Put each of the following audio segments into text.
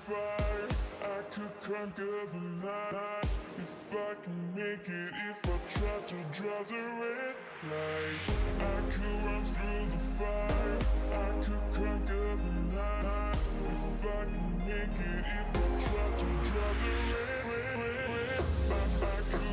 fire, I could conquer the night. If I can make it, if I try to draw the red light, I could run through the fire, I could conquer the night. If I can make it, if I try to draw the red, I could.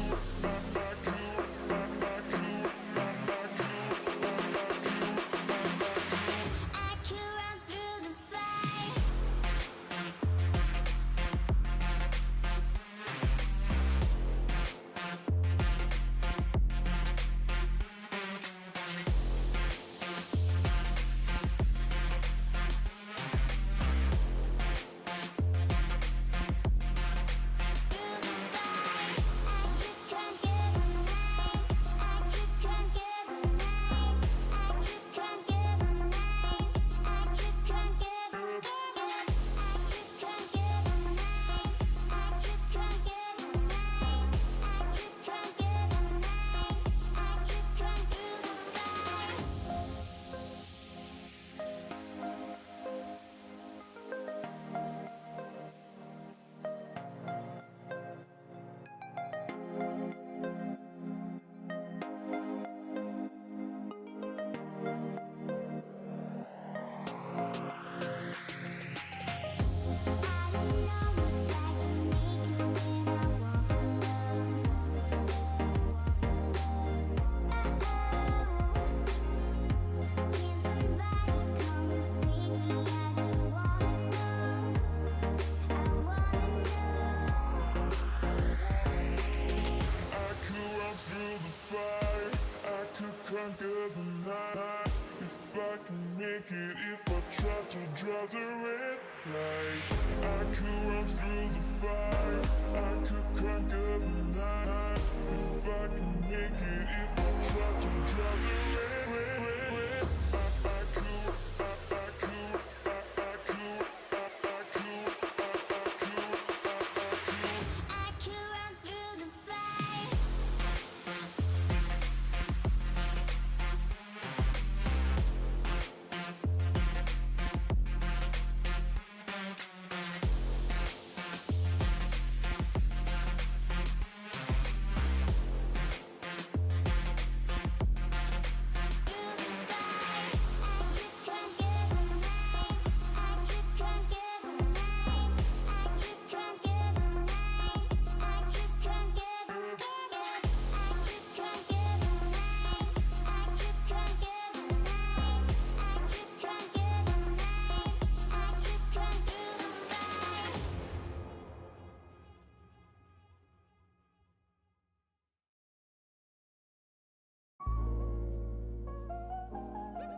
Conquer the night. If I can make it, if I try to draw the red light, I could run through the fire, I could conquer the night. If I can make it, if I try to draw the red, I could.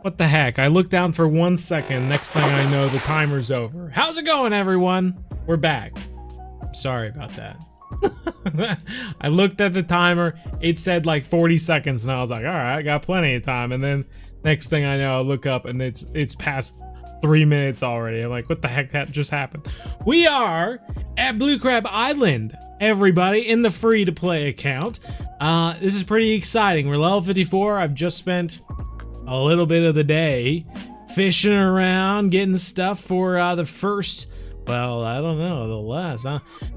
What the heck? I look down for 1 second. Next thing I know, the timer's over. How's it going, everyone? We're back. Sorry about that. I looked at the timer. It said like 40 seconds, and I was like, all right, I got plenty of time. And then next thing I know, I look up, and it's past 3 minutes already. I'm like, what the heck that just happened? We are at Blue Crab Island, everybody, in the free-to-play account. This is pretty exciting. We're level 54. I've just spent a little bit of the day fishing around, getting stuff for the first, well, I don't know, the last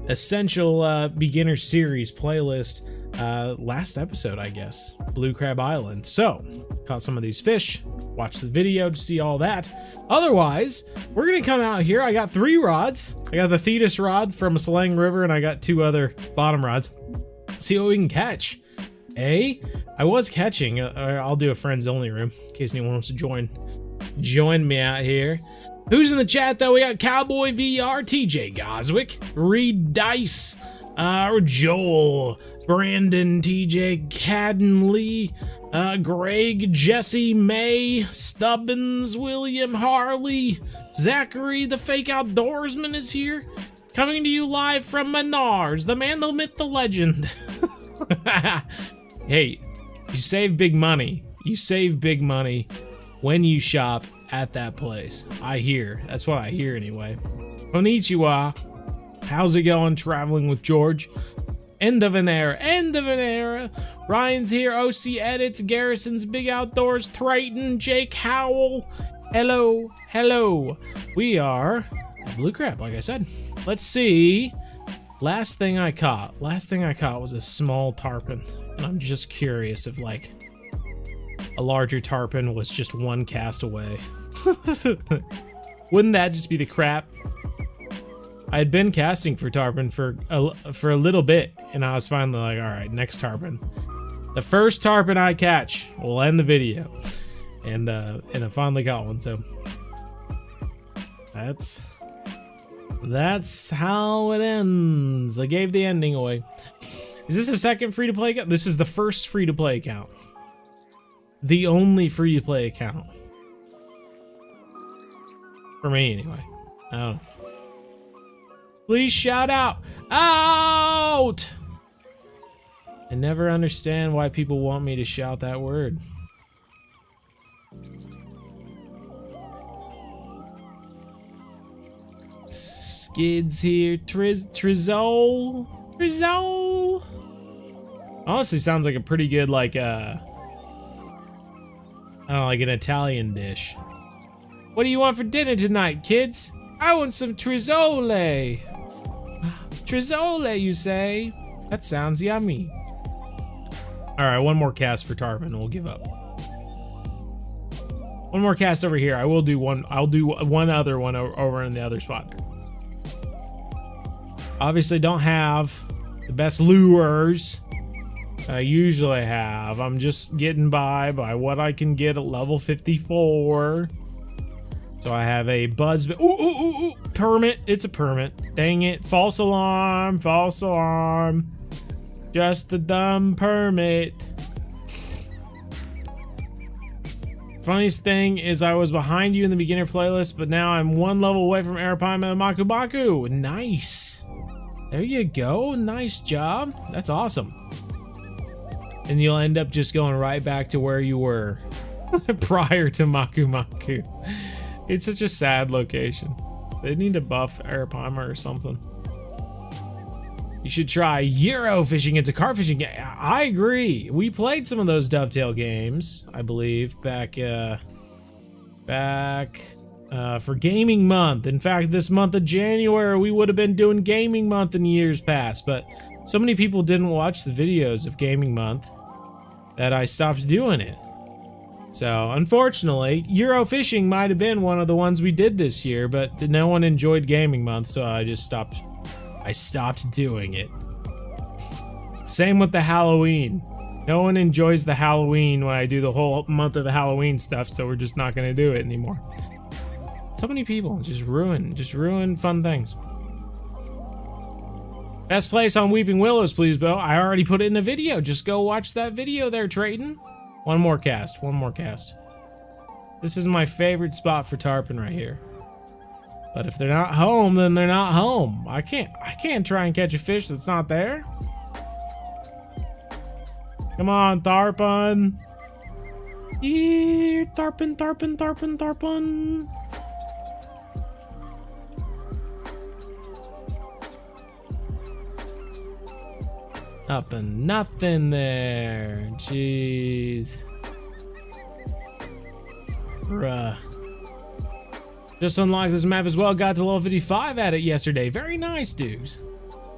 essential beginner series playlist, last episode, I guess, Blue Crab Island. So caught some of these fish, watch the video to see all that. Otherwise, we're gonna come out here. I got 3 rods. I got the Thetis rod from a Selang River, and I got 2 other bottom rods. See what we can catch. I was catching, I'll do a friends only room in case anyone wants to join me out here. Who's in the chat though? We got Cowboy VR, TJ Goswick, Reed Dice, Joel, Brandon, TJ Caddenley, Greg, Jesse, May, Stubbins, William, Harley, Zachary, the fake outdoorsman is here, coming to you live from Menards, the man, the myth, the legend. Hey, you save big money. You save big money when you shop at that place. I hear. That's what I hear anyway. Konnichiwa. How's it going traveling with George? End of an era. End of an era. Ryan's here. OC Edits. Garrison's Big Outdoors. Triton. Jake Howell. Hello. Hello. We are blue crab, like I said. Let's see. Last thing I caught was a small tarpon. And I'm just curious if like a larger tarpon was just one cast away. Wouldn't that just be the crap? I had been casting for tarpon for a little bit, and I was finally like, all right, next tarpon. The first tarpon I catch will end the video. And I finally got one, so that's how it ends. I gave the ending away. Is this a second free-to-play account? This is the first free-to-play account. The only free-to-play account. For me, anyway. I don't know. Please shout out. Out! I never understand why people want me to shout that word. Skids here. Trizzole. Honestly, sounds like a pretty good, like, I don't know, like an Italian dish. What do you want for dinner tonight, kids? I want some trizzole. Trizzole, you say? That sounds yummy. All right, one more cast for tarpon, and we'll give up. One more cast over here. I'll do one other one over in the other spot. Obviously, don't have the best lures that I usually have. I'm just getting by what I can get at level 54. So I have a buzz. Ooh, permit. It's a permit. Dang it. False alarm. False alarm. Just the dumb permit. Funniest thing is I was behind you in the beginner playlist, but now I'm one level away from Arapaima and Maku Baku. Nice. There you go. Nice job. That's awesome. And you'll end up just going right back to where you were prior to Maku Maku. It's such a sad location. They need to buff Arapaima or something. You should try Euro fishing. It's a car fishing game. I agree. We played some of those Dovetail games, I believe, back for Gaming Month. In fact, this month of January, we would have been doing Gaming Month in years past, but so many people didn't watch the videos of Gaming Month that I stopped doing it. So, unfortunately, Euro fishing might have been one of the ones we did this year, but no one enjoyed Gaming Month, so I just stopped. I stopped doing it. Same with the Halloween. No one enjoys the Halloween when I do the whole month of the Halloween stuff, so we're just not going to do it anymore. So many people just ruin fun things. Best place on Weeping Willows, please, Bo. I already put it in the video. Just go watch that video there, Trayton. One more cast. This is my favorite spot for tarpon right here. But if they're not home, then they're not home. I can't try and catch a fish that's not there. Come on, tarpon. Yeah, tarpon. Nothing there. Jeez. Bruh. Just unlocked this map as well. Got to level 55 at it yesterday. Very nice, dudes.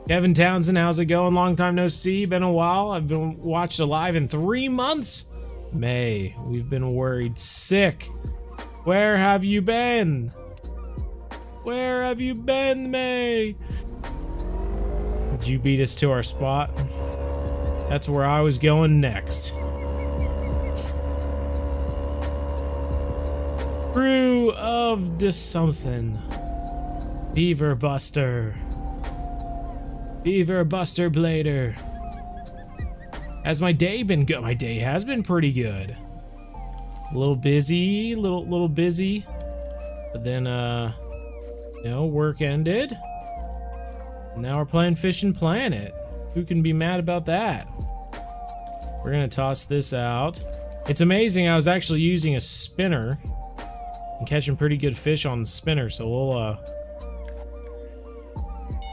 Kevin Townsend, how's it going? Long time no see. Been a while. I've been watched alive in 3 months. May, we've been worried sick. Where have you been? Where have you been, May? Did you beat us to our spot? That's where I was going next. Crew of the something. Beaver Buster Blader. Has my day been good? My day has been pretty good. A little busy, little busy. But then, work ended. Now we're playing Fishing Planet. Who can be mad about that? We're gonna toss this out. It's amazing, I was actually using a spinner and catching pretty good fish on the spinner, so we'll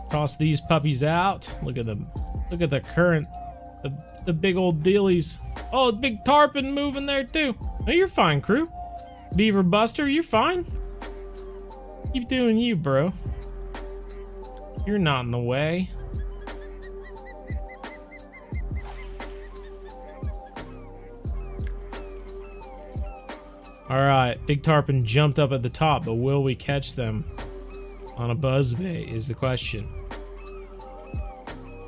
toss these puppies out. Look at them. Look at the current. The big old dealies. Oh, big tarpon moving there too. Oh, you're fine, crew. Beaver Buster, you're fine. Keep doing you, bro. You're not in the way. Alright, Big Tarpon jumped up at the top, but will we catch them on a buzzbait is the question.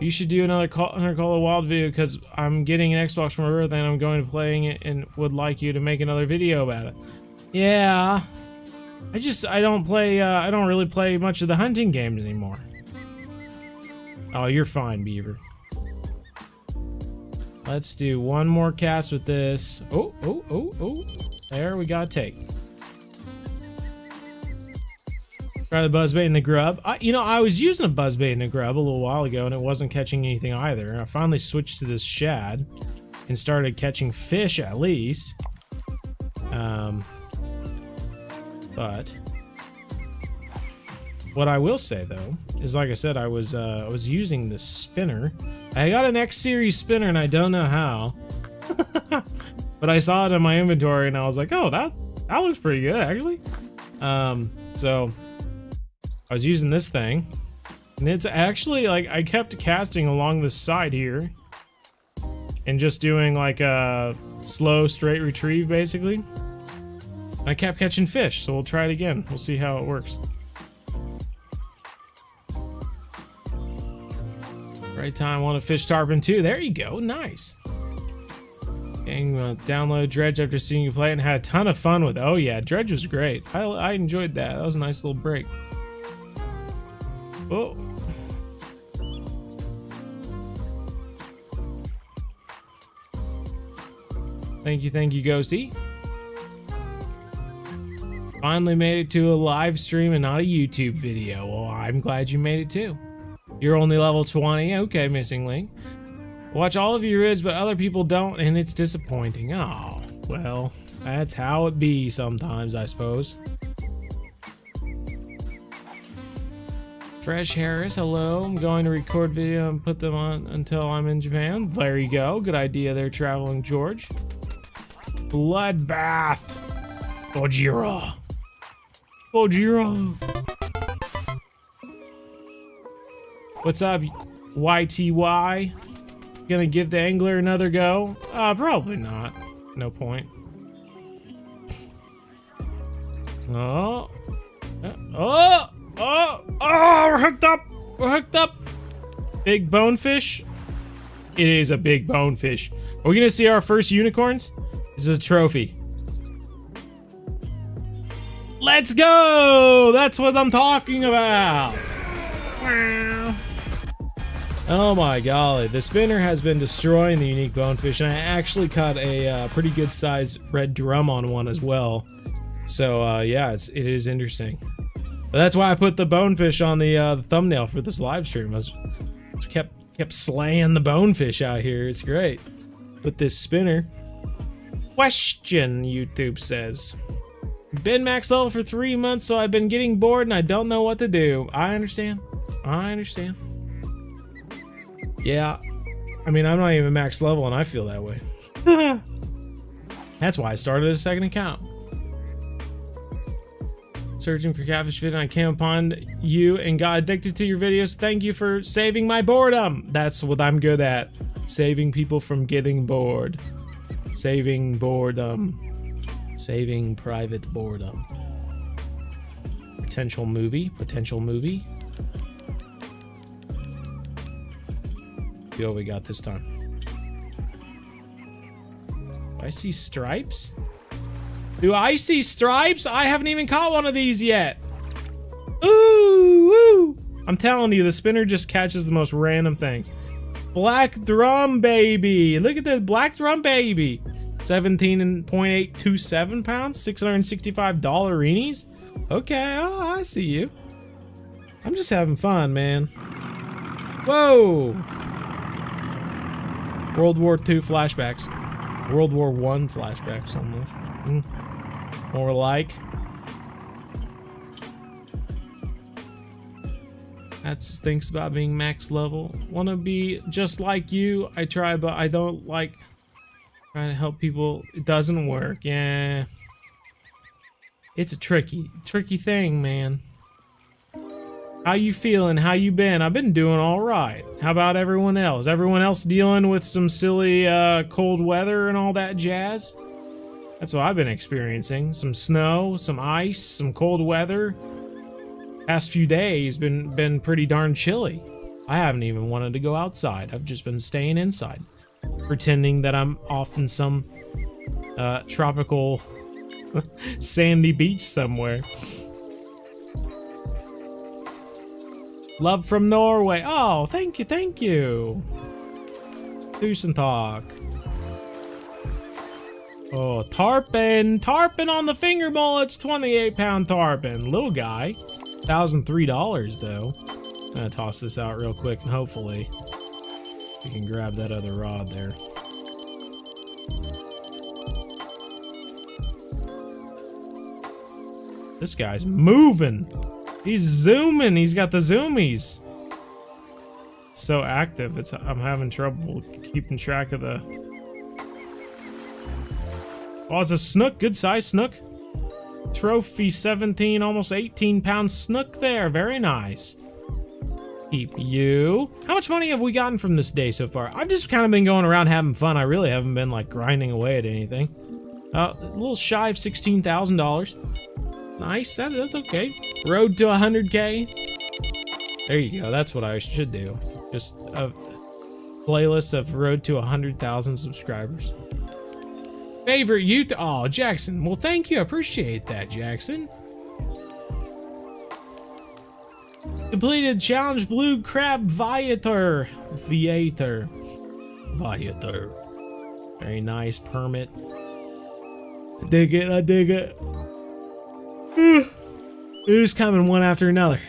You should do another Call of Wild video because I'm getting an Xbox for my birthday and I'm going to playing it and would like you to make another video about it. Yeah. I don't play, I don't really play much of the hunting games anymore. Oh, you're fine, Beaver. Let's do one more cast with this. Oh. There we got a take. Try the buzzbait in the grub. I was using a buzzbait in the grub a little while ago and it wasn't catching anything either. I finally switched to this shad and started catching fish at least. But what I will say though is, like I said, I was using this spinner. I got an X series spinner and I don't know how, but I saw it in my inventory and I was like, oh, that looks pretty good actually. So I was using this thing and it's actually like I kept casting along the side here and just doing like a slow straight retrieve basically. And I kept catching fish, so we'll try it again. We'll see how it works. Right time, want to fish tarpon too. There you go, nice. Gang, download Dredge after seeing you play and had a ton of fun with it. Oh yeah, Dredge was great. I enjoyed that. That was a nice little break. Oh. Thank you, Ghosty. Finally made it to a live stream and not a YouTube video. Well, I'm glad you made it too. You're only level 20. Okay, Missing Link. Watch all of your vids, but other people don't, and it's disappointing. Oh, well, that's how it be sometimes, I suppose. Fresh Harris, hello. I'm going to record video and put them on until I'm in Japan. There you go. Good idea there, Traveling George. Bloodbath. Gojira. What's up, YTY? Gonna give the angler another go? Probably not. No point. Oh. We're hooked up. We're hooked up. Big bonefish. It is a big bonefish. Are we gonna see our first unicorns? This is a trophy. Let's go! That's what I'm talking about. Oh my golly, the spinner has been destroying the unique bonefish, and I actually caught a pretty good sized red drum on one as well. So yeah, it is interesting. But that's why I put the bonefish on the thumbnail for this live stream. I kept slaying the bonefish out here. It's great. With this spinner. Question, YouTube says. Been max level for 3 months, so I've been getting bored and I don't know what to do. I understand. Yeah, I mean, I'm not even max level and I feel that way. That's why I started a second account. Searching for catfish video and I came upon you and got addicted to your videos. Thank you for saving my boredom. That's what I'm good at. Saving people from getting bored. Saving boredom. Saving private boredom. Potential movie. See what we got this time. Do I see stripes? Do I see stripes? I haven't even caught one of these yet. Ooh, woo. I'm telling you, the spinner just catches the most random things. Black drum baby. Look at the black drum baby. 17.827 pounds, $665. Okay, oh, I see you. I'm just having fun, man. Whoa. World War II flashbacks. World War I flashbacks almost. More like. That just thinks about being max level. Wanna be just like you. I try, but I don't like trying to help people. It doesn't work. Yeah. It's a tricky thing, man. How you feeling? How you been? I've been doing all right. How about everyone else? Everyone else dealing with some silly cold weather and all that jazz? That's what I've been experiencing. Some snow, some ice, some cold weather. Past few days been pretty darn chilly. I haven't even wanted to go outside. I've just been staying inside, pretending that I'm off in some tropical sandy beach somewhere. Love from Norway. Oh, thank you, thank you. Tusen talk. Oh, tarpon. Tarpon on the finger mullets. 28-pound tarpon. Little guy. $1,003 though. I'm gonna toss this out real quick and hopefully you can grab that other rod there. This guy's moving. He's zooming. He's got the zoomies. So active. I'm having trouble keeping track of the. Oh, it's a snook. Good size snook. Trophy 17, almost 18-pound snook there. Very nice. Keep you. How much money have we gotten from this day so far? I've just kind of been going around having fun. I really haven't been like grinding away at anything. A little shy of $16,000. Nice. That's okay. Road to 100K. There you go. That's what I should do. Just a playlist of road to 100,000 subscribers. Favorite YouTube? Oh, Jackson. Well, thank you. I appreciate that, Jackson. Completed challenge blue crab Viator. Viator. Very nice permit. I dig it. I dig it. They're just coming one after another.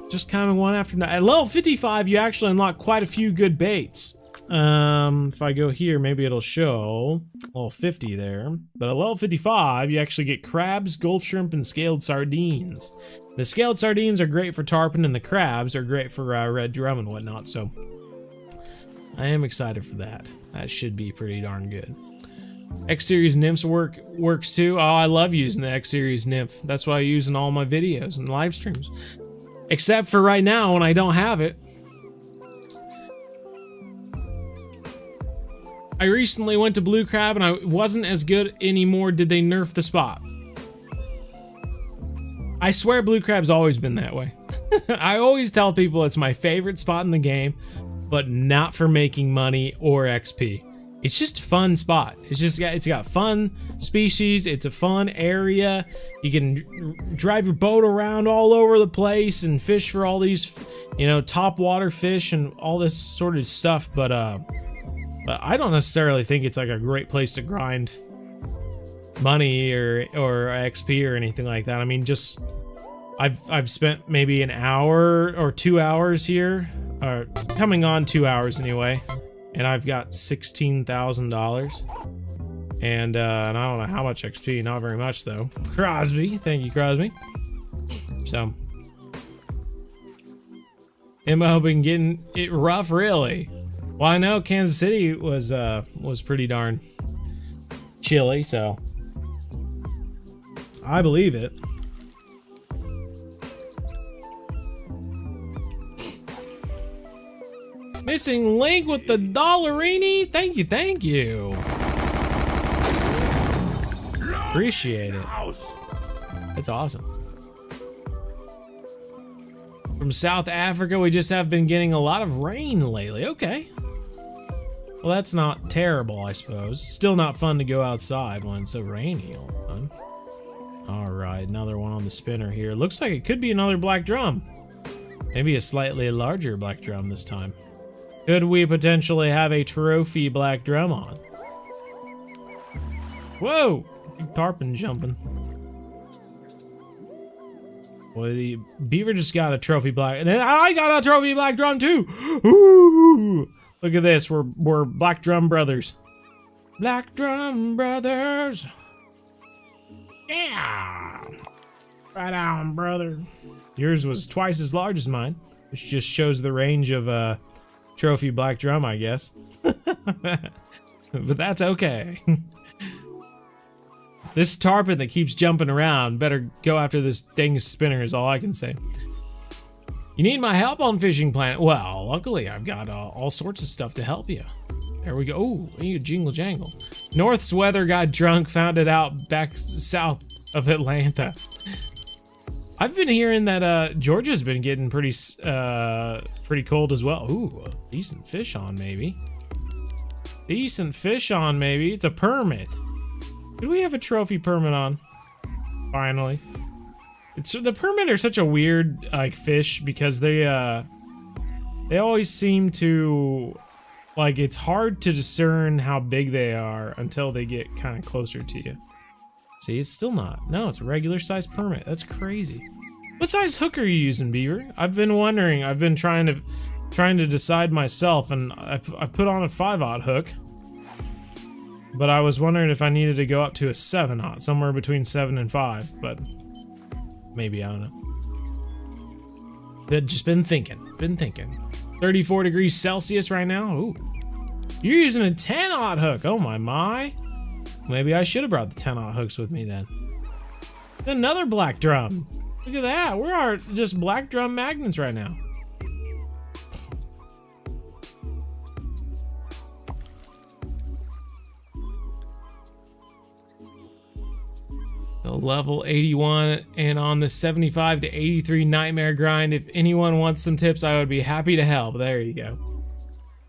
Just coming one after another. At level 55, you actually unlock quite a few good baits. If I go here, maybe it'll show level 50 there. But at level 55, you actually get crabs, gulf shrimp, and scaled sardines. The scaled sardines are great for tarpon, and the crabs are great for red drum and whatnot. So I am excited for that. That should be pretty darn good. X-Series nymphs works too. Oh, I love using the X-Series nymph. That's what I use in all my videos and live streams. Except for right now when I don't have it. I recently went to Blue Crab and I wasn't as good anymore. Did they nerf the spot? I swear Blue Crab's always been that way. I always tell people it's my favorite spot in the game, but not for making money or XP. It's just a fun spot. It's got fun species. It's a fun area. You can drive your boat around all over the place and fish for all these, you know, top water fish and all this sort of stuff. But I don't necessarily think it's like a great place to grind money or XP or anything like that. I mean, just I've spent maybe an hour or 2 hours here, or coming on 2 hours anyway. And I've got $16,000, and I don't know how much XP. Not very much though. Crosby, thank you, Crosby. So, am I hoping getting it rough? Really? Well, I know Kansas City was pretty darn chilly, so I believe it. Missing link with the Dollarini. Thank you, thank you. Appreciate it. That's awesome. From South Africa, we just have been getting a lot of rain lately. Okay. Well, that's not terrible, I suppose. Still not fun to go outside when it's so rainy all the time. All right, another one on the spinner here. Looks like it could be another black drum. Maybe a slightly larger black drum this time. Could we potentially have a trophy black drum on? Whoa! Big tarpon jumping. Well, the beaver just got a trophy black, and then I got a trophy black drum too! Ooh! Look at this, we're black drum brothers. Black drum brothers! Yeah! Right on, brother. Yours was twice as large as mine, which just shows the range of, trophy black drum, I guess. But that's okay. This tarpon that keeps jumping around better go after this dang spinner is all I can say. You need my help on Fishing Planet? Well, luckily I've got all sorts of stuff to help you. There we go. Oh, you jingle jangle. North's weather got drunk, found it out back south of Atlanta. I've been hearing that Georgia's been getting pretty cold as well. Ooh, decent fish on maybe. Decent fish on maybe. It's a permit. Did we have a trophy permit on? Finally. The permit are such a weird like fish because they always seem to like it's hard to discern how big they are until they get kind of closer to you. See, it's still not. No, it's a regular size permit. That's crazy. What size hook are you using, Beaver? I've been wondering. I've been trying to decide myself, and I put on a 5/0 hook. But I was wondering if I needed to go up to a 7/0, somewhere between 7 and 5, but maybe, I don't know. But just been thinking. 34 degrees Celsius right now. Ooh. You're using a 10/0 hook. Oh my. Maybe I should have brought the 10/0 hooks with me then. Another black drum. Look at that. We are just black drum magnets right now. Level 81 and on the 75 to 83 nightmare grind. If anyone wants some tips, I would be happy to help. There you go.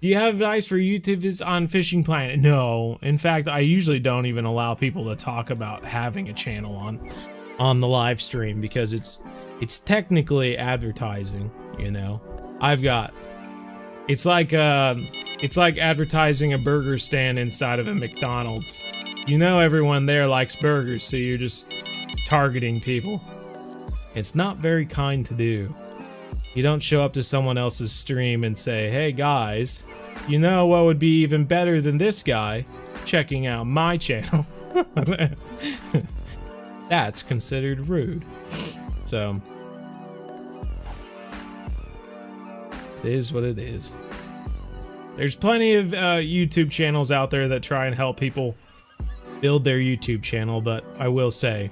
Do you have advice for YouTubers on Fishing Planet? No. In fact, I usually don't even allow people to talk about having a channel on the live stream because it's technically advertising, you know. It's like advertising a burger stand inside of a McDonald's. You know everyone there likes burgers, so you're just targeting people. It's not very kind to do. You don't show up to someone else's stream and say, hey guys, you know what would be even better than this guy checking out my channel? That's considered rude. So, it is what it is. There's plenty of YouTube channels out there that try and help people build their YouTube channel, but I will say,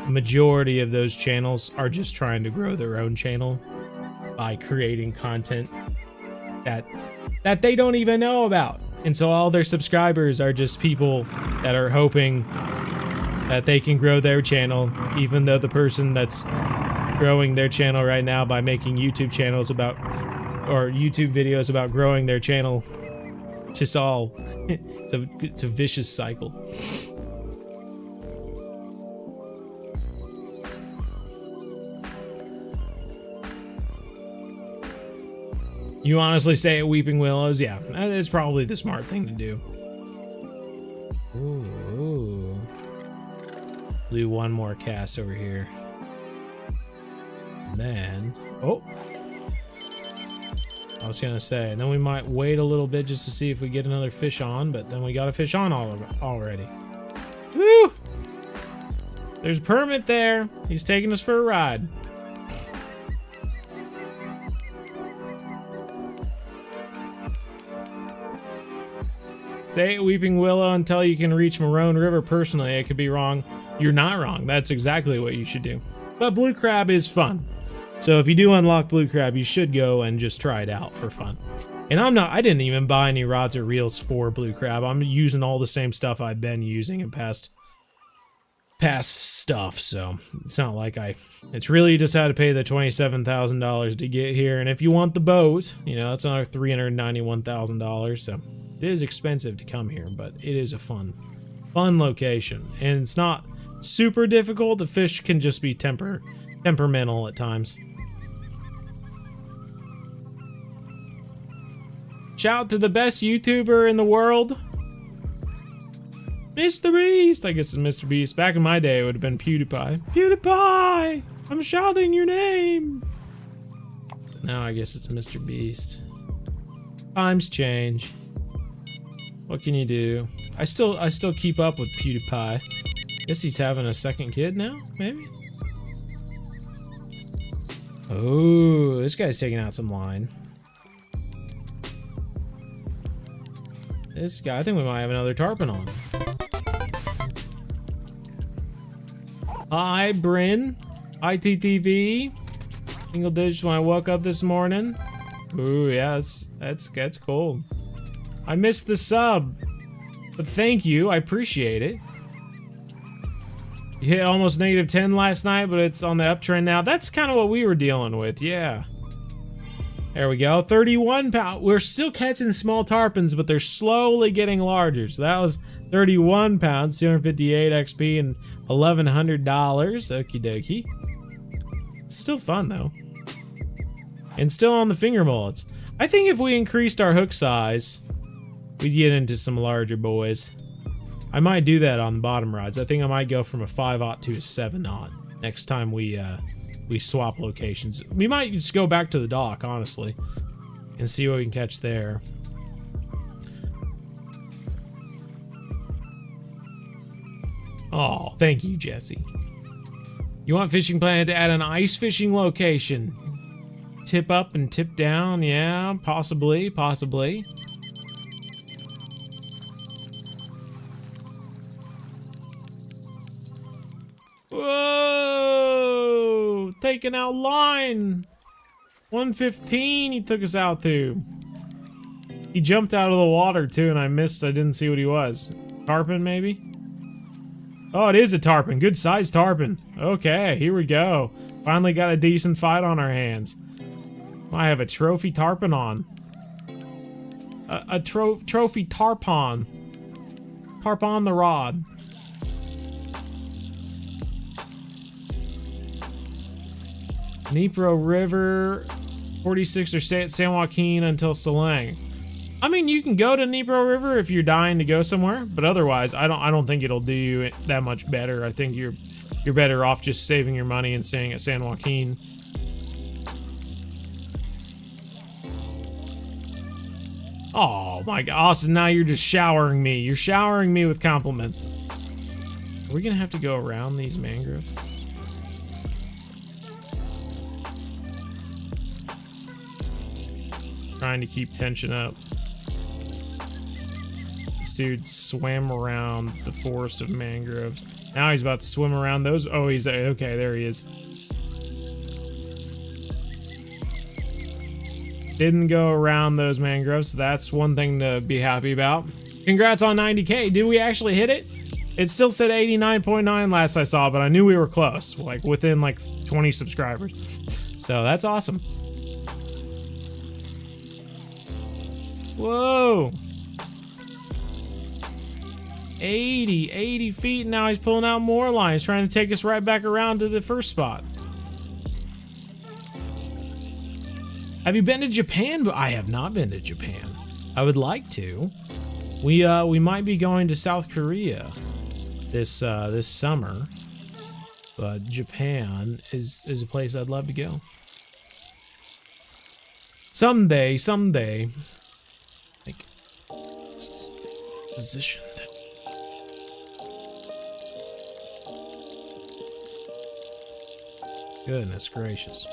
majority of those channels are just trying to grow their own channel by creating content that they don't even know about. And so all their subscribers are just people that are hoping that they can grow their channel, even though the person that's growing their channel right now by making YouTube channels about, or YouTube videos about growing their channel, just all, it's a vicious cycle. You honestly stay at Weeping Willows? Yeah, that is probably the smart thing to do. Ooh. Do one more cast over here. And then, oh. I was gonna say, and then we might wait a little bit just to see if we get another fish on, but then we got a fish on already. Woo! There's a permit there. He's taking us for a ride. Stay at Weeping Willow until you can reach Maroon River. Personally, I could be wrong. You're not wrong. That's exactly what you should do. But blue crab is fun. So if you do unlock blue crab, you should go and just try it out for fun. And I didn't even buy any rods or reels for blue crab. I'm using all the same stuff I've been using in past stuff. So it's not like it's really just had to pay the $27,000 to get here. And if you want the boat, you know, that's another $391,000. So it is expensive to come here, but it is a fun location. And it's not super difficult. The fish can just be temperamental at times. Shout out to the best YouTuber in the world, Mr. Beast. I guess it's Mr. Beast. Back in my day, it would have been PewDiePie. PewDiePie! I'm shouting your name! Now I guess it's Mr. Beast. Times change. What can you do? I still keep up with PewDiePie. Guess he's having a second kid now, maybe? Oh, this guy's taking out some line. This guy, I think we might have another tarpon on. Hi, Bryn. Hi, TTV. Single digits when I woke up this morning. Ooh, yeah, that's cool. I missed the sub, but thank you. I appreciate it. You hit almost -10 last night, but it's on the uptrend now. That's kind of what we were dealing with, yeah. There we go, 31 pounds. We're still catching small tarpons, but they're slowly getting larger. So that was 31 pounds, 258 XP, and $1,100. Okie dokie. Still fun, though. And still on the finger mullets. I think if we increased our hook size, we'd get into some larger boys. I might do that on the bottom rods. I think I might go from a 5/0 to a 7/0 next time we swap locations. We might just go back to the dock, honestly, and see what we can catch there. Oh, thank you, Jesse. You want Fishing Planet to add an ice fishing location? Tip up and tip down? Yeah, possibly. Whoa! Taking out line! 115 he took us out to. He jumped out of the water too, and I missed. I didn't see what he was. Tarpon, maybe? Oh, it is a tarpon. Good sized tarpon. Okay, here we go. Finally got a decent fight on our hands. I have a trophy tarpon on. A trophy tarpon. Tarpon the rod. Dnipro River, 46 or stay at San Joaquin until Salang. I mean, you can go to Dnipro River if you're dying to go somewhere, but otherwise, I don't think it'll do you that much better. I think you're better off just saving your money and staying at San Joaquin. Oh my God, Austin! Now you're just showering me. You're showering me with compliments. Are we gonna have to go around these mangroves? Trying to keep tension up. This dude swam around the forest of mangroves. Now he's about to swim around those. Oh, he's okay. There he is. Didn't go around those mangroves. So that's one thing to be happy about. Congrats on 90K. Did we actually hit it? It still said 89.9 last I saw, but I knew we were close. Like within like 20 subscribers. So that's awesome. Whoa. 80 feet. Now he's pulling out more lines, trying to take us right back around to the first spot. Have you been to Japan? But I have not been to Japan. I would like to. We might be going to South Korea this summer, but Japan is a place I'd love to go. Someday. Like position. Goodness gracious.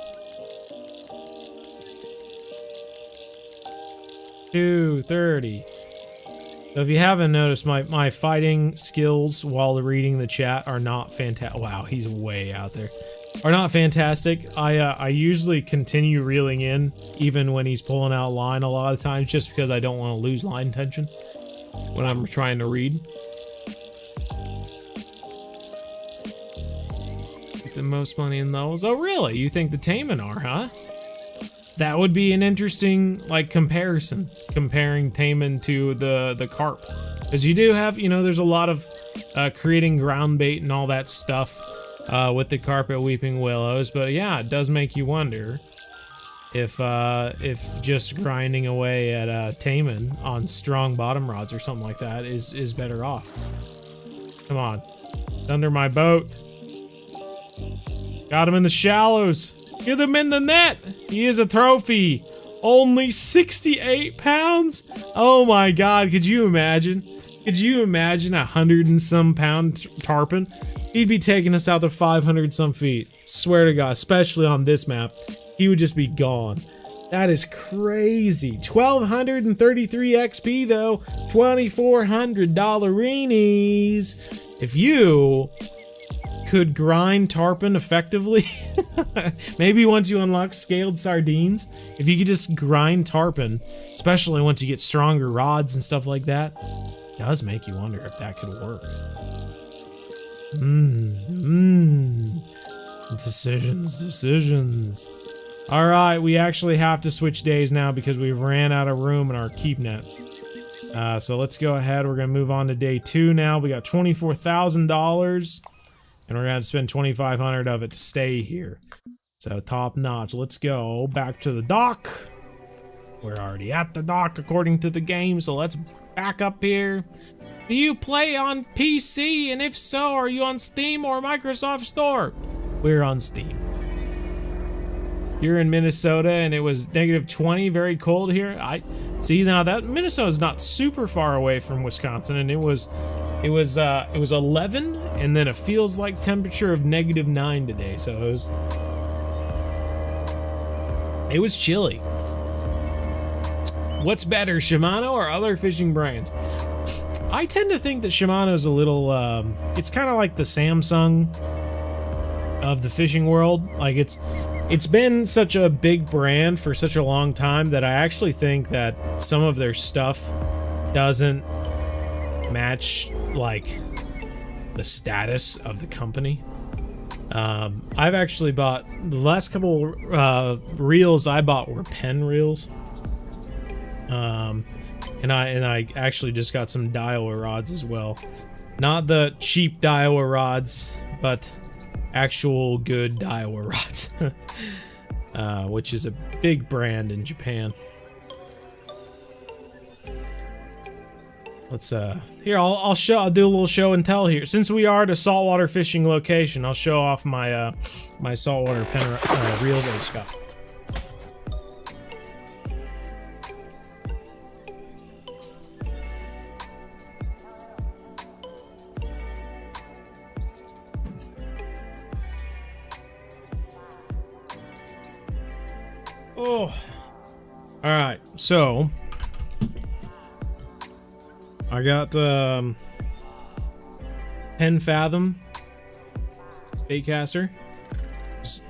230. So if you haven't noticed, my fighting skills while reading the chat are not fantastic. Wow, he's way out there. Are not fantastic. I usually continue reeling in even when he's pulling out line a lot of times, just because I don't want to lose line tension when I'm trying to read. Get the most money in those. Oh really? You think the Taiman are, huh? That would be an interesting like comparison, comparing Taiman to the carp, because you do have, you know, there's a lot of creating ground bait and all that stuff with the carp at Weeping Willows. But yeah, it does make you wonder if just grinding away at Taiman on strong bottom rods or something like that is better off. Come on, it's under my boat. Got him in the shallows. Get him in the net. He is a trophy. Only 68 pounds. Oh my God, could you imagine? Could you imagine 100 and some pound tarpon? He'd be taking us out to 500 some feet. Swear to God, especially on this map, he would just be gone. That is crazy. 1,233 XP though, $2,400 dollarinis. If you could grind tarpon effectively. Maybe once you unlock scaled sardines, if you could just grind tarpon, especially once you get stronger rods and stuff like that, it does make you wonder if that could work. Decisions. All right, we actually have to switch days now because we ran out of room in our keep net. So let's go ahead. We're gonna move on to day 2 now. We got $24,000, and we're gonna have to spend $2,500 of it to stay here. So top notch. Let's go back to the dock. We're already at the dock according to the game, so let's back up here. Do you play on PC? And if so, are you on Steam or Microsoft Store? We're on Steam. You're in Minnesota and it was -20, very cold here. I see now that Minnesota's not super far away from Wisconsin, and it was 11, and then it feels like temperature of -9 today, so it was chilly. What's better, Shimano or other fishing brands? I tend to think that Shimano's a little, it's kind of like the Samsung of the fishing world. Like it's been such a big brand for such a long time that I actually think that some of their stuff doesn't match like the status of the company. I've actually bought the last couple reels I bought were Penn reels. And I actually just got some Daiwa rods as well. Not the cheap Daiwa rods, but actual good Daiwa rods. Which is a big brand in Japan. Let's here I'll do a little show and tell here. Since we are at a saltwater fishing location, I'll show off my my saltwater pen reels I just got. Oh, all right. So I got Penn Fathom baitcaster. It's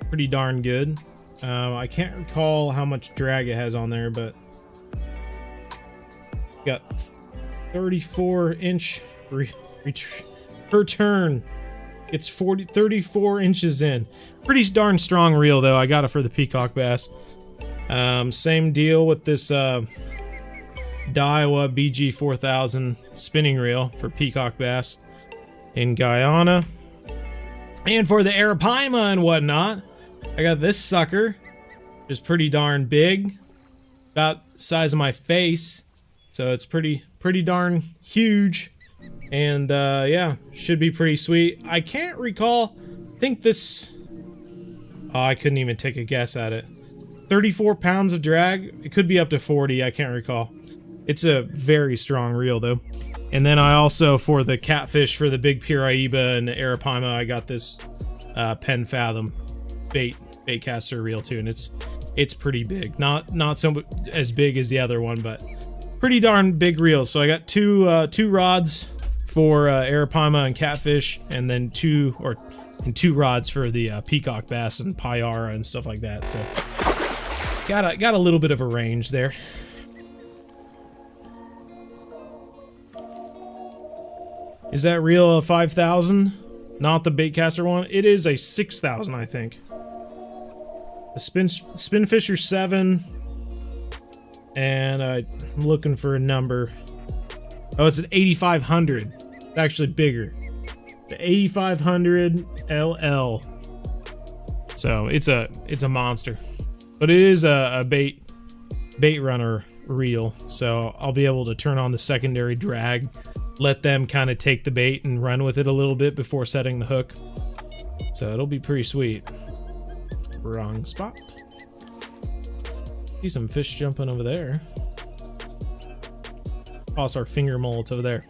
pretty darn good. I can't recall how much drag it has on there, but got 34-inch per turn. It's 34 inches in. Pretty darn strong reel though. I got it for the peacock bass. Same deal with this Daiwa BG 4000 spinning reel for peacock bass in Guyana. And for the arapaima and whatnot, I got this sucker, which is pretty darn big. About the size of my face. So it's pretty darn huge. And yeah, should be pretty sweet. I can't recall. I think this. Oh, I couldn't even take a guess at it. 34 pounds of drag. It could be up to 40. I can't recall. It's a very strong reel though. And then I also, for the catfish, for the big piraiba and the arapaima, I got this Penn Fathom baitcaster reel too, and it's pretty big. Not so as big as the other one, but pretty darn big reels. So I got two rods for arapaima and catfish, and then two rods for the peacock bass and payara and stuff like that. So got a little bit of a range there. Is that reel a 5,000? Not the baitcaster one. It is a 6,000, I think. The Spinfisher 7, and I'm looking for a number. Oh, it's an 8,500. It's actually bigger. The 8,500 LL. So it's a monster, but it is a bait runner reel. So I'll be able to turn on the secondary drag, let them kind of take the bait and run with it a little bit before setting the hook. So it'll be pretty sweet. Wrong spot. See some fish jumping over there. Toss our finger mullets over there.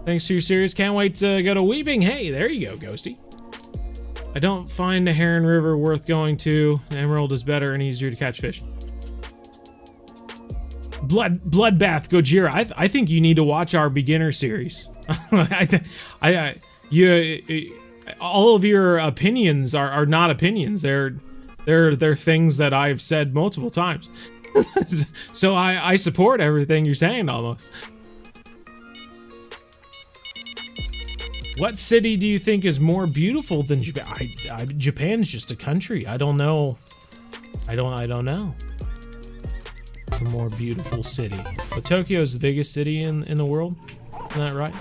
Thanks for your series. Can't wait to go to Weeping. Hey, there you go, Ghosty. I don't find the Heron River worth going to. Emerald is better and easier to catch fish. Bloodbath Gojira. I think you need to watch our beginner series. All of your opinions are not opinions. They're things that I've said multiple times. So I support everything you're saying almost. What city do you think is more beautiful than Japan? Japan's just a country. I don't know. I don't know. A more beautiful city. But Tokyo is the biggest city in the world. Isn't that right?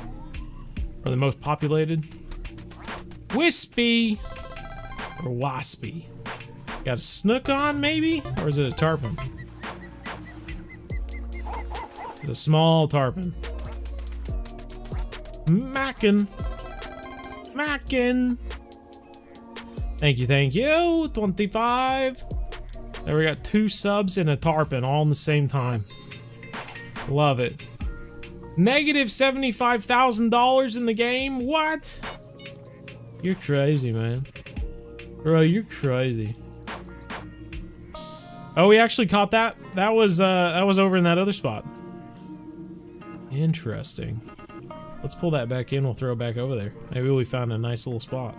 Or the most populated? Wispy or waspy? Got a snook on maybe? Or is it a tarpon? It's a small tarpon. Mackin. Thank you. 25. There we got 2 subs and a tarpon all in the same time. Love it. Negative $75,000 in the game? What? You're crazy, man. Bro, you're crazy. Oh, we actually caught that? That was over in that other spot. Interesting. Let's pull that back in. We'll throw it back over there. Maybe we found a nice little spot.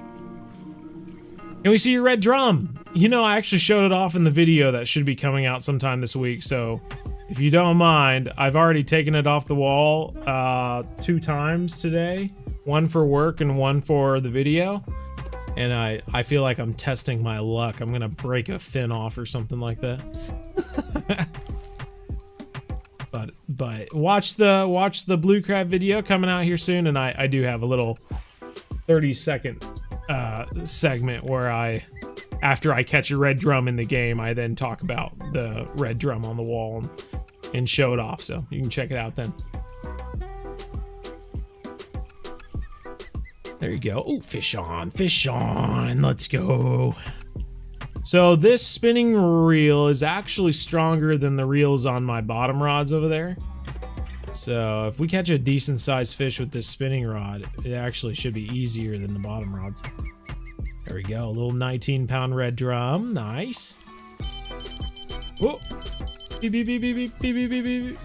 Can we see your red drum? You know, I actually showed it off in the video that should be coming out sometime this week, so if you don't mind, I've already taken it off the wall 2 times today. One for work and one for the video. And I feel like I'm testing my luck. I'm gonna break a fin off or something like that. But watch the blue crab video coming out here soon, and I do have a little 30-second segment where after I catch a red drum in the game, I then talk about the red drum on the wall and show it off, so you can check it out then. There you go. Oh, fish on, let's go. So this spinning reel is actually stronger than the reels on my bottom rods over there. So if we catch a decent sized fish with this spinning rod, it actually should be easier than the bottom rods. There we go, a little 19-pound red drum, nice. Whoa. Beep, beep, beep, beep, beep, beep, beep, beep.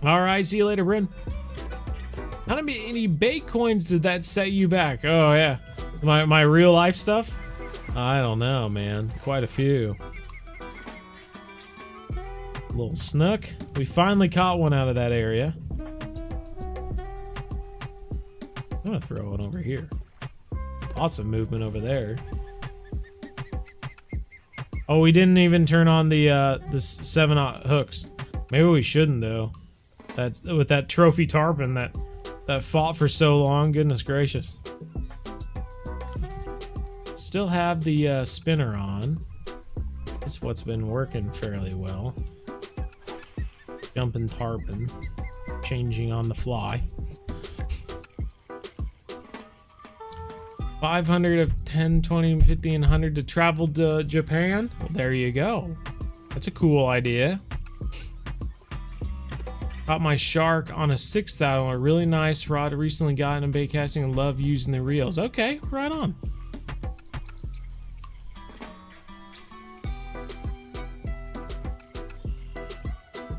All right, see you later, Bryn. How many bait coins did that set you back? Oh yeah, my real life stuff? I don't know, man, quite a few. Little snook. We finally caught one out of that area. I'm gonna throw one over here. Lots of movement over there. Oh, we didn't even turn on the 7/0 hooks. Maybe we shouldn't though. That's with that trophy tarpon that fought for so long. Goodness gracious. Still have the spinner on. That's what's been working fairly well. Jumping tarpon, changing on the fly. 500 of 10, 20, 50, and 100 to travel to Japan. Well, there you go. That's a cool idea. Caught my shark on a 6,000, a really nice rod. Recently got in bait casting and love using the reels. Okay, right on.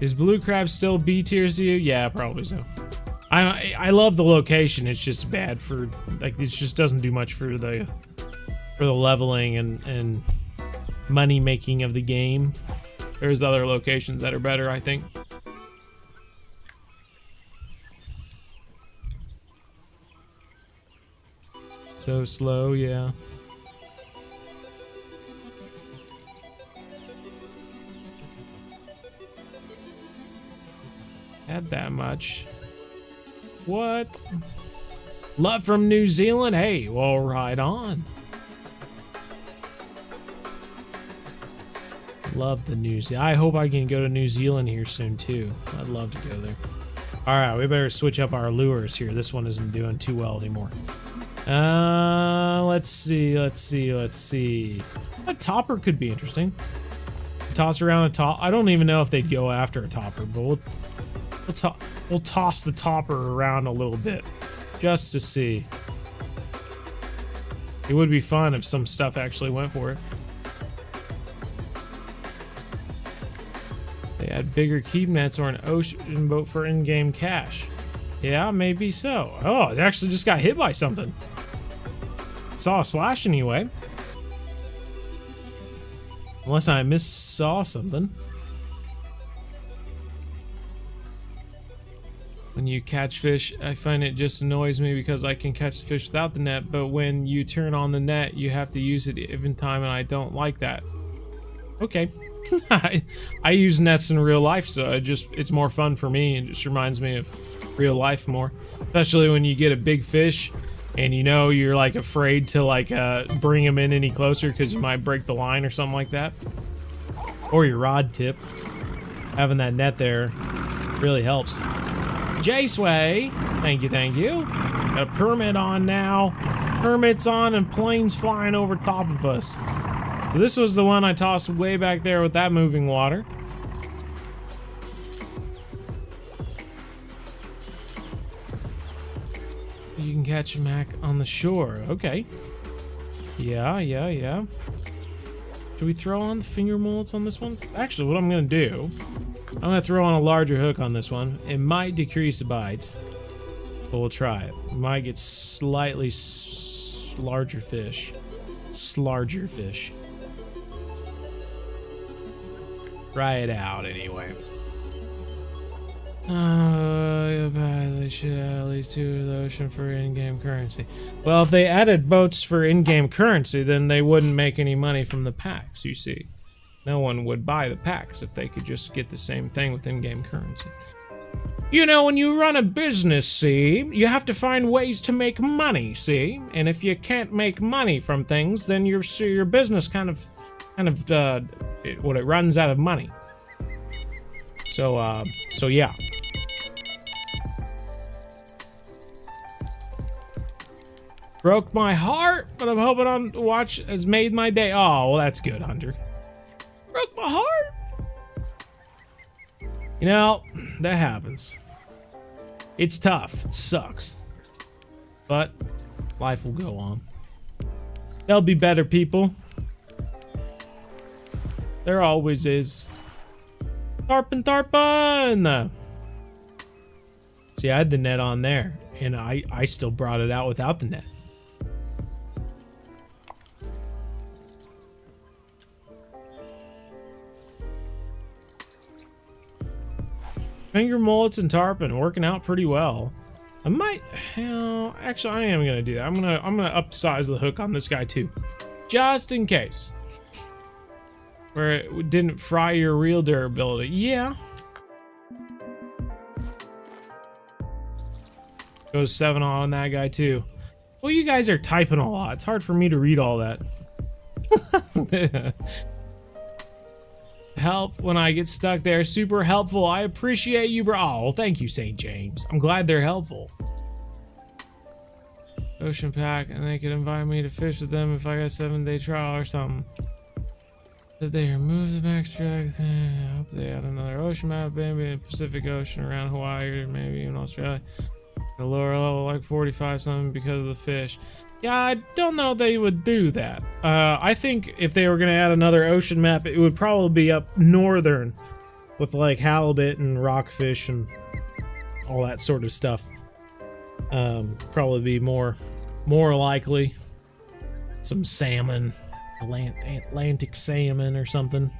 Is blue crab still B tier to you? Yeah, probably so. I love the location. It's just bad for, like, it just doesn't do much for the leveling and money making of the game. There's other locations that are better, I think. So slow, yeah. Had that much. What? Love from New Zealand? Hey, well, right on. Love the New Zealand. I hope I can go to New Zealand here soon too. I'd love to go there. All right, we better switch up our lures here. This one isn't doing too well anymore. Let's see. A topper could be interesting. Toss around a top. I don't even know if they'd go after a topper, but we'll toss the topper around a little bit just to see. It would be fun if some stuff actually went for it. add bigger keep nets or an ocean boat for in-game cash. Yeah, maybe so. Oh, it actually just got hit by something. Saw a splash anyway. Unless I saw something. When you catch fish, I find it just annoys me because I can catch the fish without the net, but when you turn on the net, you have to use it every time, and I don't like that. Okay. I use nets in real life, so it's more fun for me and just reminds me of real life more. Especially when you get a big fish and you know you're like afraid to like bring him in any closer because you might break the line or something like that. Or your rod tip. Having that net there really helps. J-Sway, thank you, thank you. Got a permit on now. Permits on and planes flying over top of us. So this was the one I tossed way back there with that moving water. You can catch a mac on the shore. Okay. Yeah. Should we throw on the finger mullets on this one? Actually, what I'm gonna do, I'm gonna throw on a larger hook on this one. It might decrease the bites, but we'll try it. We might get slightly larger fish. Slarger fish. Try it out anyway. They should add at least 2 to the ocean for in-game currency. Well, if they added boats for in-game currency, then they wouldn't make any money from the packs, you see. No one would buy the packs if they could just get the same thing with in-game currency. You know, when you run a business, see, you have to find ways to make money, see? And if you can't make money from things, then your business kind of it runs out of money. So yeah. Broke my heart, but I'm hoping on watch has made my day. Oh, well, that's good, Hunter. Broke my heart. You know, that happens. It's tough. It sucks. But life will go on. There'll be better people. There always is. Tarpon! See, I had the net on there, and I still brought it out without the net. Finger mullets and tarpon working out pretty well. I might, actually, I am gonna do that. I'm gonna upsize the hook on this guy too, just in case. Where it didn't fry your reel durability. Yeah. Goes 7 on that guy too. Well, you guys are typing a lot. It's hard for me to read all that. Help when I get stuck there. Super helpful. I appreciate you, bro. Oh, thank you, St. James. I'm glad they're helpful. Ocean pack, and they could invite me to fish with them if I got a 7-day trial or something. Did they remove the backtrack? I hope they add another ocean map, maybe in the Pacific Ocean around Hawaii or maybe even Australia. A lower level like 45 something because of the fish. Yeah, I don't know if they would do that. I think if they were going to add another ocean map, it would probably be up northern with like halibut and rockfish and all that sort of stuff. Probably be more likely. Some salmon. Atlantic salmon or something.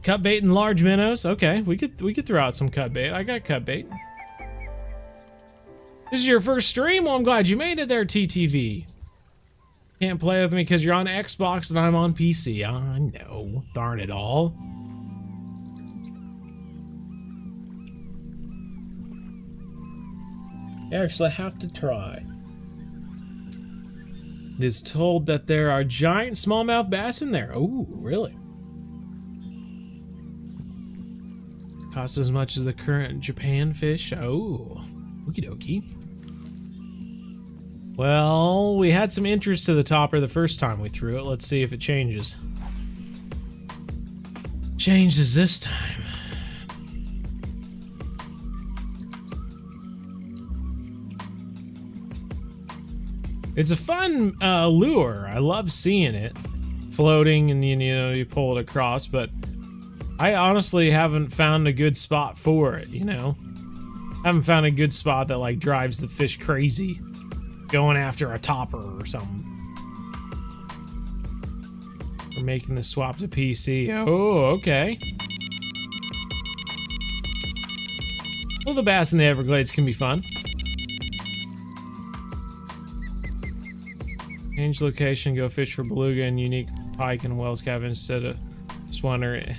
Cut bait and large minnows. Okay, we could throw out some cut bait. I got cut bait. This is your first stream? Well, I'm glad you made it there, TTV. Can't play with me because you're on Xbox and I'm on PC. I know. Darn it all. You actually have to try. It is told that there are giant smallmouth bass in there. Oh, really? Costs as much as the current Japan fish. Oh, okie dokie. Well, we had some interest to the topper the first time we threw it. Let's see if it changes. Changes this time. It's a fun lure. I love seeing it floating and you know you pull it across, but I honestly haven't found a good spot for it, you know? Haven't found a good spot that like drives the fish crazy. Going after a topper or something. We're making the swap to PC. Oh, okay. Well, the bass in the Everglades can be fun. Change location, go fish for beluga and unique pike and Wells Cave instead of just wondering.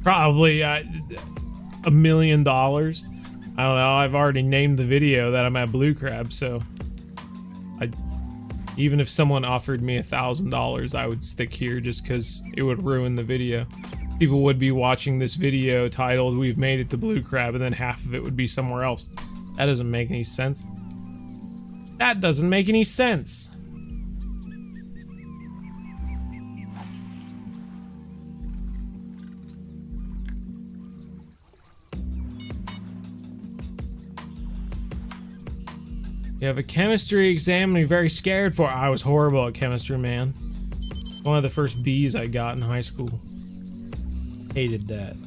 Probably $1 million. I don't know. I've already named the video that I'm at blue crab, so even if someone offered me $1,000, I would stick here just because it would ruin the video. People would be watching this video titled "We've made it to blue crab," and then half of it would be somewhere else. That doesn't make any sense. That doesn't make any sense. You have a chemistry exam and you're very scared for it. I was horrible at chemistry, man. One of the first B's I got in high school. Hated that.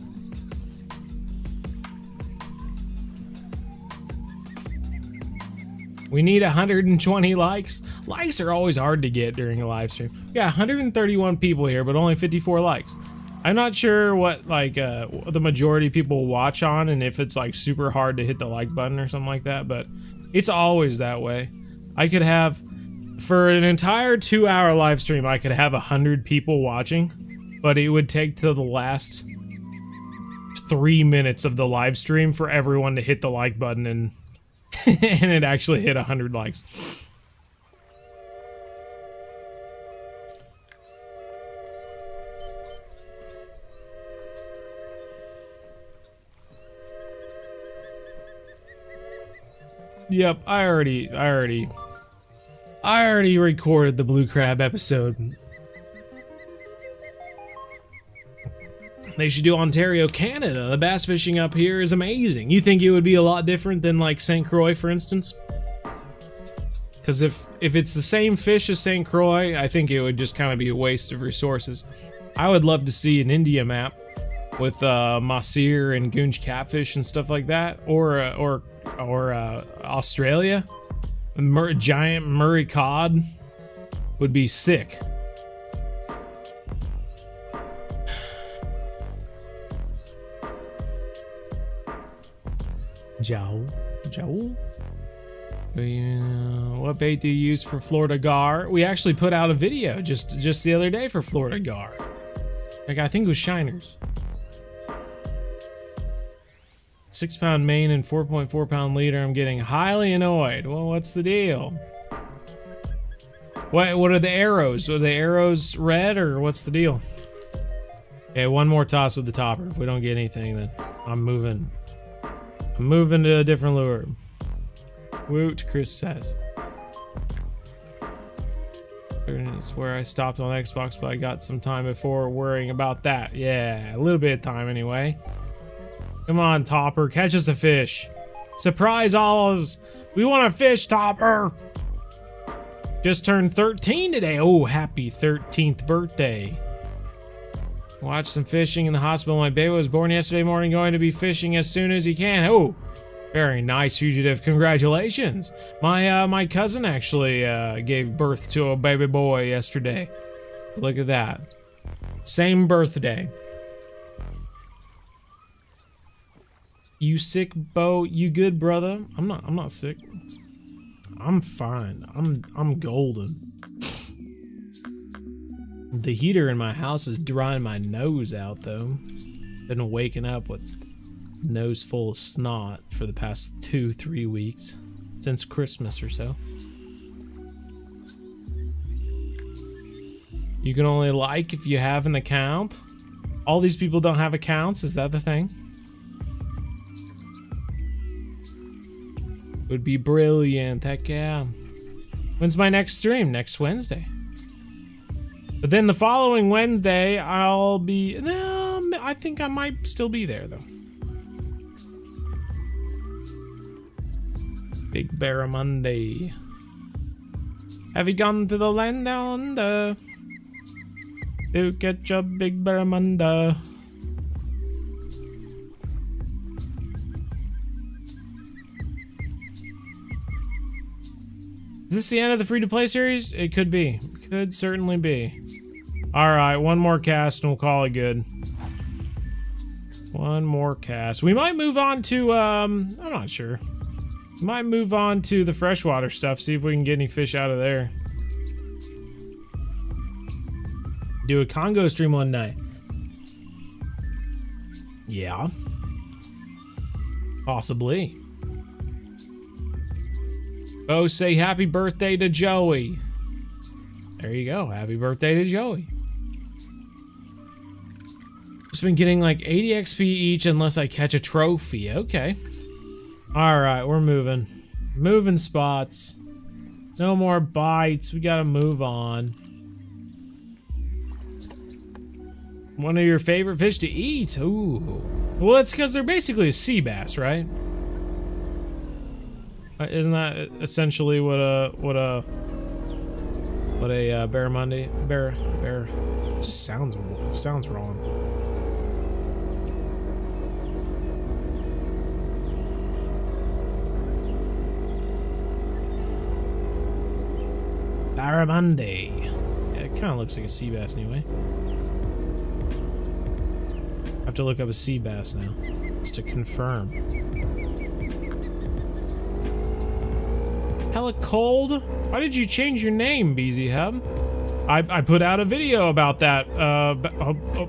We need 120 likes. Likes are always hard to get during a live stream. We got 131 people here, but only 54 likes. I'm not sure what like the majority of people watch on, and if it's like super hard to hit the like button or something like that, but it's always that way. I could have, for an entire 2-hour live stream, I could have 100 people watching, but it would take to the last 3 minutes of the live stream for everyone to hit the like button and and it actually hit 100 likes. Yep, I already recorded the blue crab episode. They should do Ontario, Canada. The bass fishing up here is amazing. You think it would be a lot different than like St. Croix, for instance? Because if it's the same fish as St. Croix, I think it would just kind of be a waste of resources. I would love to see an India map with mahseer and goonch catfish and stuff like that, or Australia. A giant Murray cod would be sick. Jowl. What bait do you use for Florida gar? We actually put out a video just the other day for Florida gar. Like, I think it was shiners. 6-pound main and 4.4-pound leader. I'm getting highly annoyed. Well, what's the deal? What are the arrows? Are the arrows red, or what's the deal? Okay, one more toss with the topper. If we don't get anything, then I'm moving to a different lure. Woot, Chris says. It's where I stopped on Xbox, but I got some time before worrying about that. Yeah, a little bit of time anyway. Come on, Topper, catch us a fish. Surprise Olives! We want a fish, Topper! Just turned 13 today. Oh, happy 13th birthday. Watched some fishing in the hospital. My baby was born yesterday morning, going to be fishing as soon as he can. Oh, very nice, Fugitive. Congratulations. My cousin actually gave birth to a baby boy yesterday. Look at that. Same birthday. You sick, Bo? You good, brother? I'm not sick. I'm fine. I'm golden. The heater in my house is drying my nose out, though. Been waking up with nose full of snot for the past 2-3 weeks. Since Christmas or so. You can only like if you have an account. All these people don't have accounts, is that the thing? Would be brilliant, heck yeah. When's my next stream? Next Wednesday. But then the following Wednesday, I'll be... No, I think I might still be there, though. Big Barramundi. Have you gone to the land down under? To catch a big barramundi. Is this the end of the free-to-play series? It could be. Could certainly be. Alright, one more cast and we'll call it good. One more cast. We might move on to, I'm not sure. Might move on to the freshwater stuff, see if we can get any fish out of there. Do a Congo stream one night. Yeah. Possibly. Oh, say happy birthday to Joey. There you go. Happy birthday to Joey. Just been getting like 80 XP each unless I catch a trophy. Okay. Alright, we're moving. Moving spots. No more bites. We gotta move on. One of your favorite fish to eat? Ooh. Well, that's because they're basically a sea bass, right? Isn't that essentially what a barramundi bear it just sounds wrong. Barramundi. Yeah, it kind of looks like a sea bass anyway. I have to look up a sea bass now, just to confirm. Hella cold? Why did you change your name, BZ Hub? I put out a video about that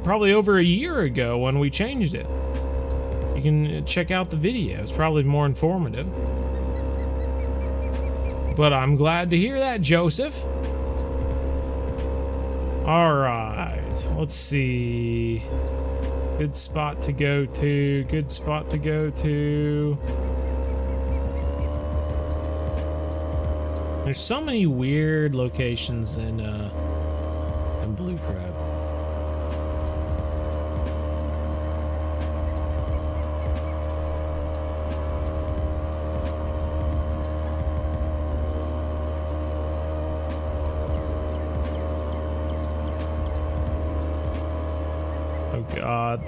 probably over a year ago when we changed it. You can check out the video. It's probably more informative. But I'm glad to hear that, Joseph. Alright, let's see. Good spot to go to. Good spot to go to. There's so many weird locations in Blue Crab. Oh God.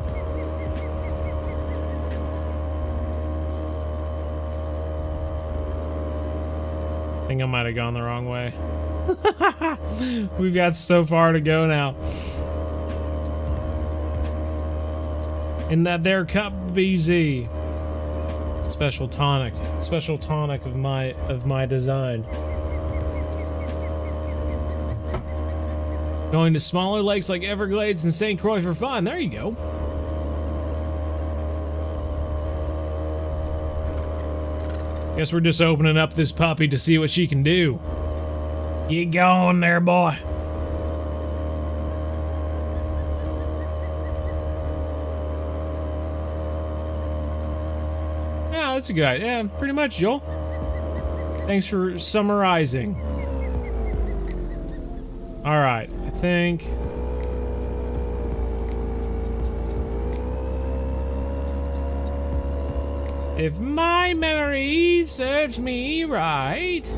I think I might have gone the wrong way. We've got so far to go now. In that there cup, BZ. Special tonic of my design. Going to smaller lakes like Everglades and St. Croix for fun. There you go. Guess we're just opening up this puppy to see what she can do. Get going there, boy. Yeah, that's a good idea. Yeah, pretty much, Joel. Thanks for summarizing. Alright, I think... if my memory serves me right...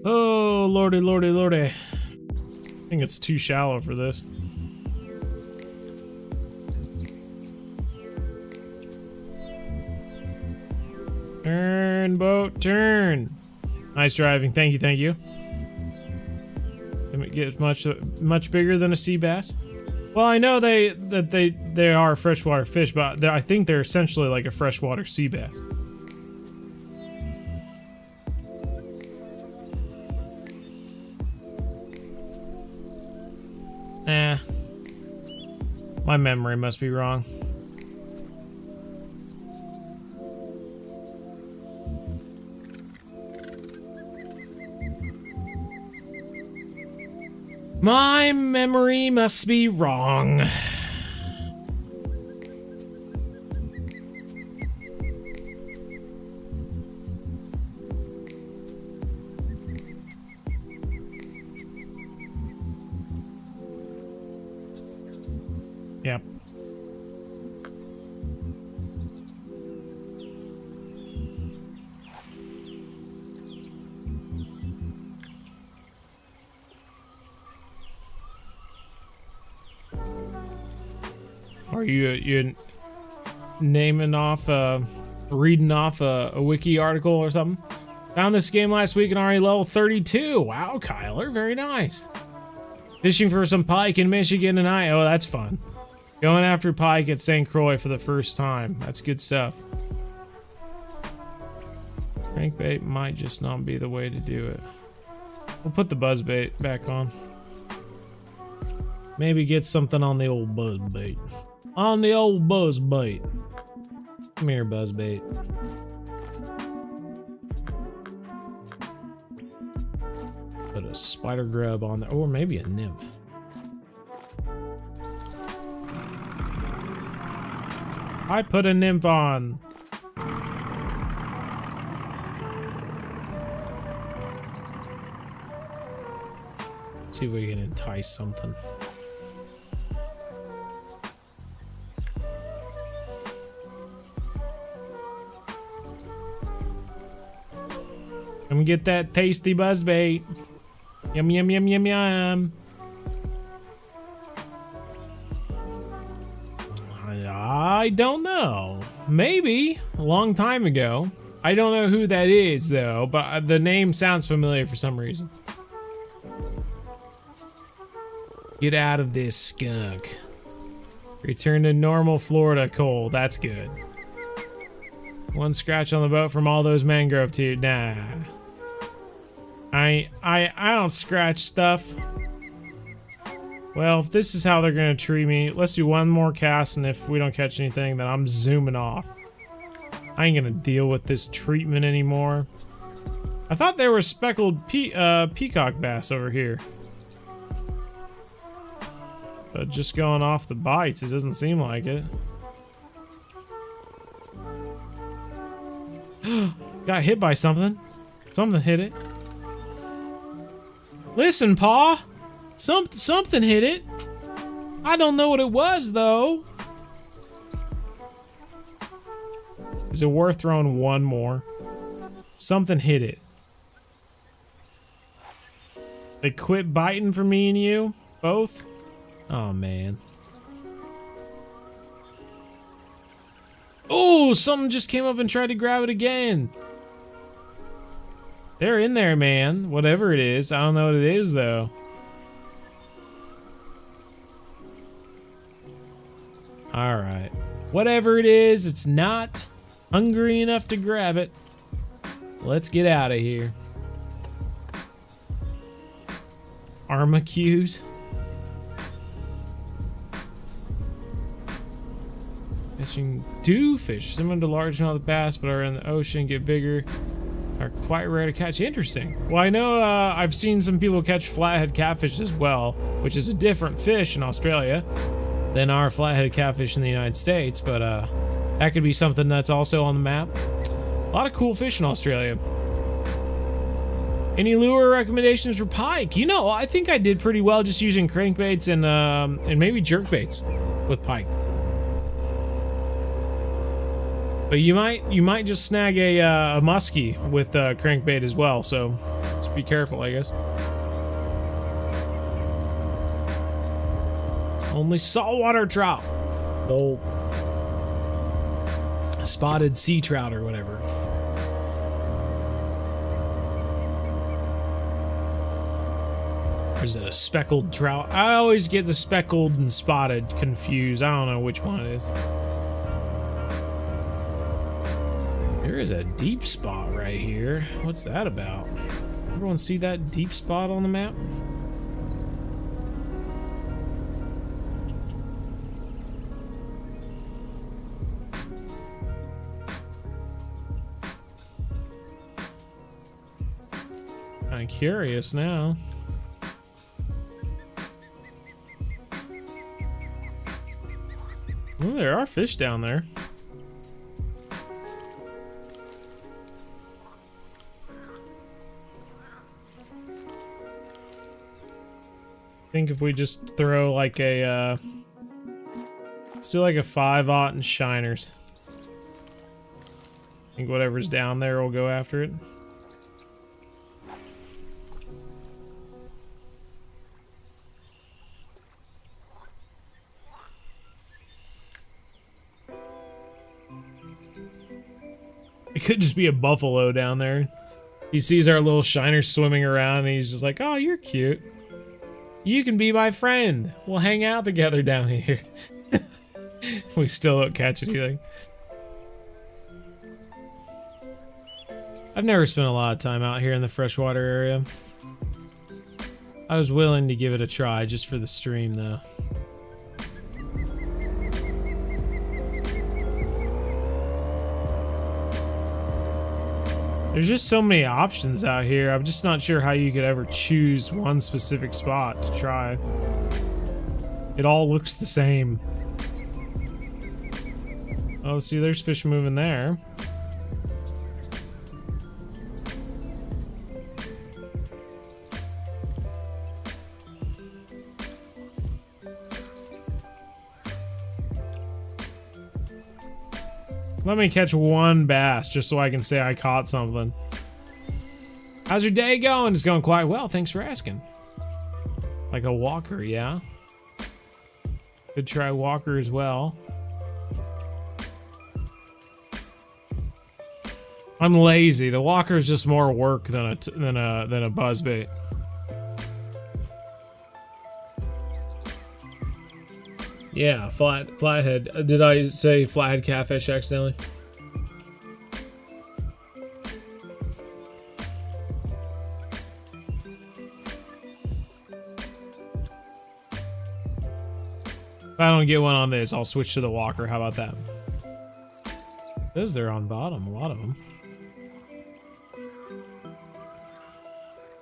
Oh, lordy, lordy, lordy. I think it's too shallow for this. Turn, boat, turn. Nice driving. Thank you, thank you. Can it get much bigger than a sea bass? Well, I know they are freshwater fish, but I think they're essentially like a freshwater sea bass. Eh. My memory must be wrong. My memory must be wrong. you naming off, reading off a wiki article or something? Found this game last week and already level 32. Wow, Kyler, very nice. Fishing for some pike in Michigan tonight. Oh, that's fun. Going after pike at St. Croix for the first time. That's good stuff. Crankbait might just not be the way to do it. We'll put the buzzbait back on. Maybe get something on the old buzzbait. On the old buzzbait. Come here, buzzbait. Put a spider grub on there, or maybe a nymph. I put a nymph on. See if we can entice something. Come get that tasty buzzbait. Yum, yum, yum, yum, yum. I don't know. Maybe a long time ago. I don't know who that is though, but the name sounds familiar for some reason. Get out of this, skunk. Return to normal Florida cold. That's good. One scratch on the boat from all those mangrove trees. Nah. I don't scratch stuff. Well, if this is how they're gonna treat me, let's do one more cast, and if we don't catch anything, then I'm zooming off. I ain't gonna deal with this treatment anymore. I thought there were speckled peacock bass over here. But just going off the bites, it doesn't seem like it. Got hit by something. Something hit it. Listen, Pa. Something hit it. I don't know what it was, though. Is it worth throwing one more? Something hit it. They quit biting for me and you? Both? Oh, man. Oh, something just came up and tried to grab it again. They're in there, man. Whatever it is. I don't know what it is, though. Alright. Whatever it is, it's not hungry enough to grab it. Let's get out of here. Armacues. Fishing do fish similar to largemouth bass, but are in the ocean, get bigger, are quite rare to catch. Interesting. Well, I know I've seen some people catch flathead catfish as well, which is a different fish in Australia than our flathead catfish in the United States, but that could be something that's also on the map. A lot of cool fish in Australia. Any lure recommendations for pike? You know, I think I did pretty well just using crankbaits and maybe jerkbaits with pike. But you might just snag a muskie with crankbait as well, so just be careful, I guess. Only saltwater trout. The old spotted sea trout or whatever. Or is it a speckled trout? I always get the speckled and spotted confused. I don't know which one it is. There is a deep spot right here. What's that about? Everyone see that deep spot on the map? I'm curious now. Well, there are fish down there. I think if we just throw like a, let's do like a 5-aught and shiners. I think whatever's down there will go after it. It could just be a buffalo down there. He sees our little shiner swimming around and he's just like, oh, you're cute. You can be my friend. We'll hang out together down here. We still don't catch anything. I've never spent a lot of time out here in the freshwater area. I was willing to give it a try just for the stream though. There's just so many options out here. I'm just not sure how you could ever choose one specific spot to try. It all looks the same. Oh, see, there's fish moving there. Let me catch one bass just so I can say I caught something. How's your day going? It's going quite well, thanks for asking. Like a walker, yeah? Could try walker as well. I'm lazy. The walker is just more work than a buzzbait. Yeah, flathead. Did I say flathead catfish accidentally? If I don't get one on this, I'll switch to the walker. How about that? Says they're on bottom, a lot of them.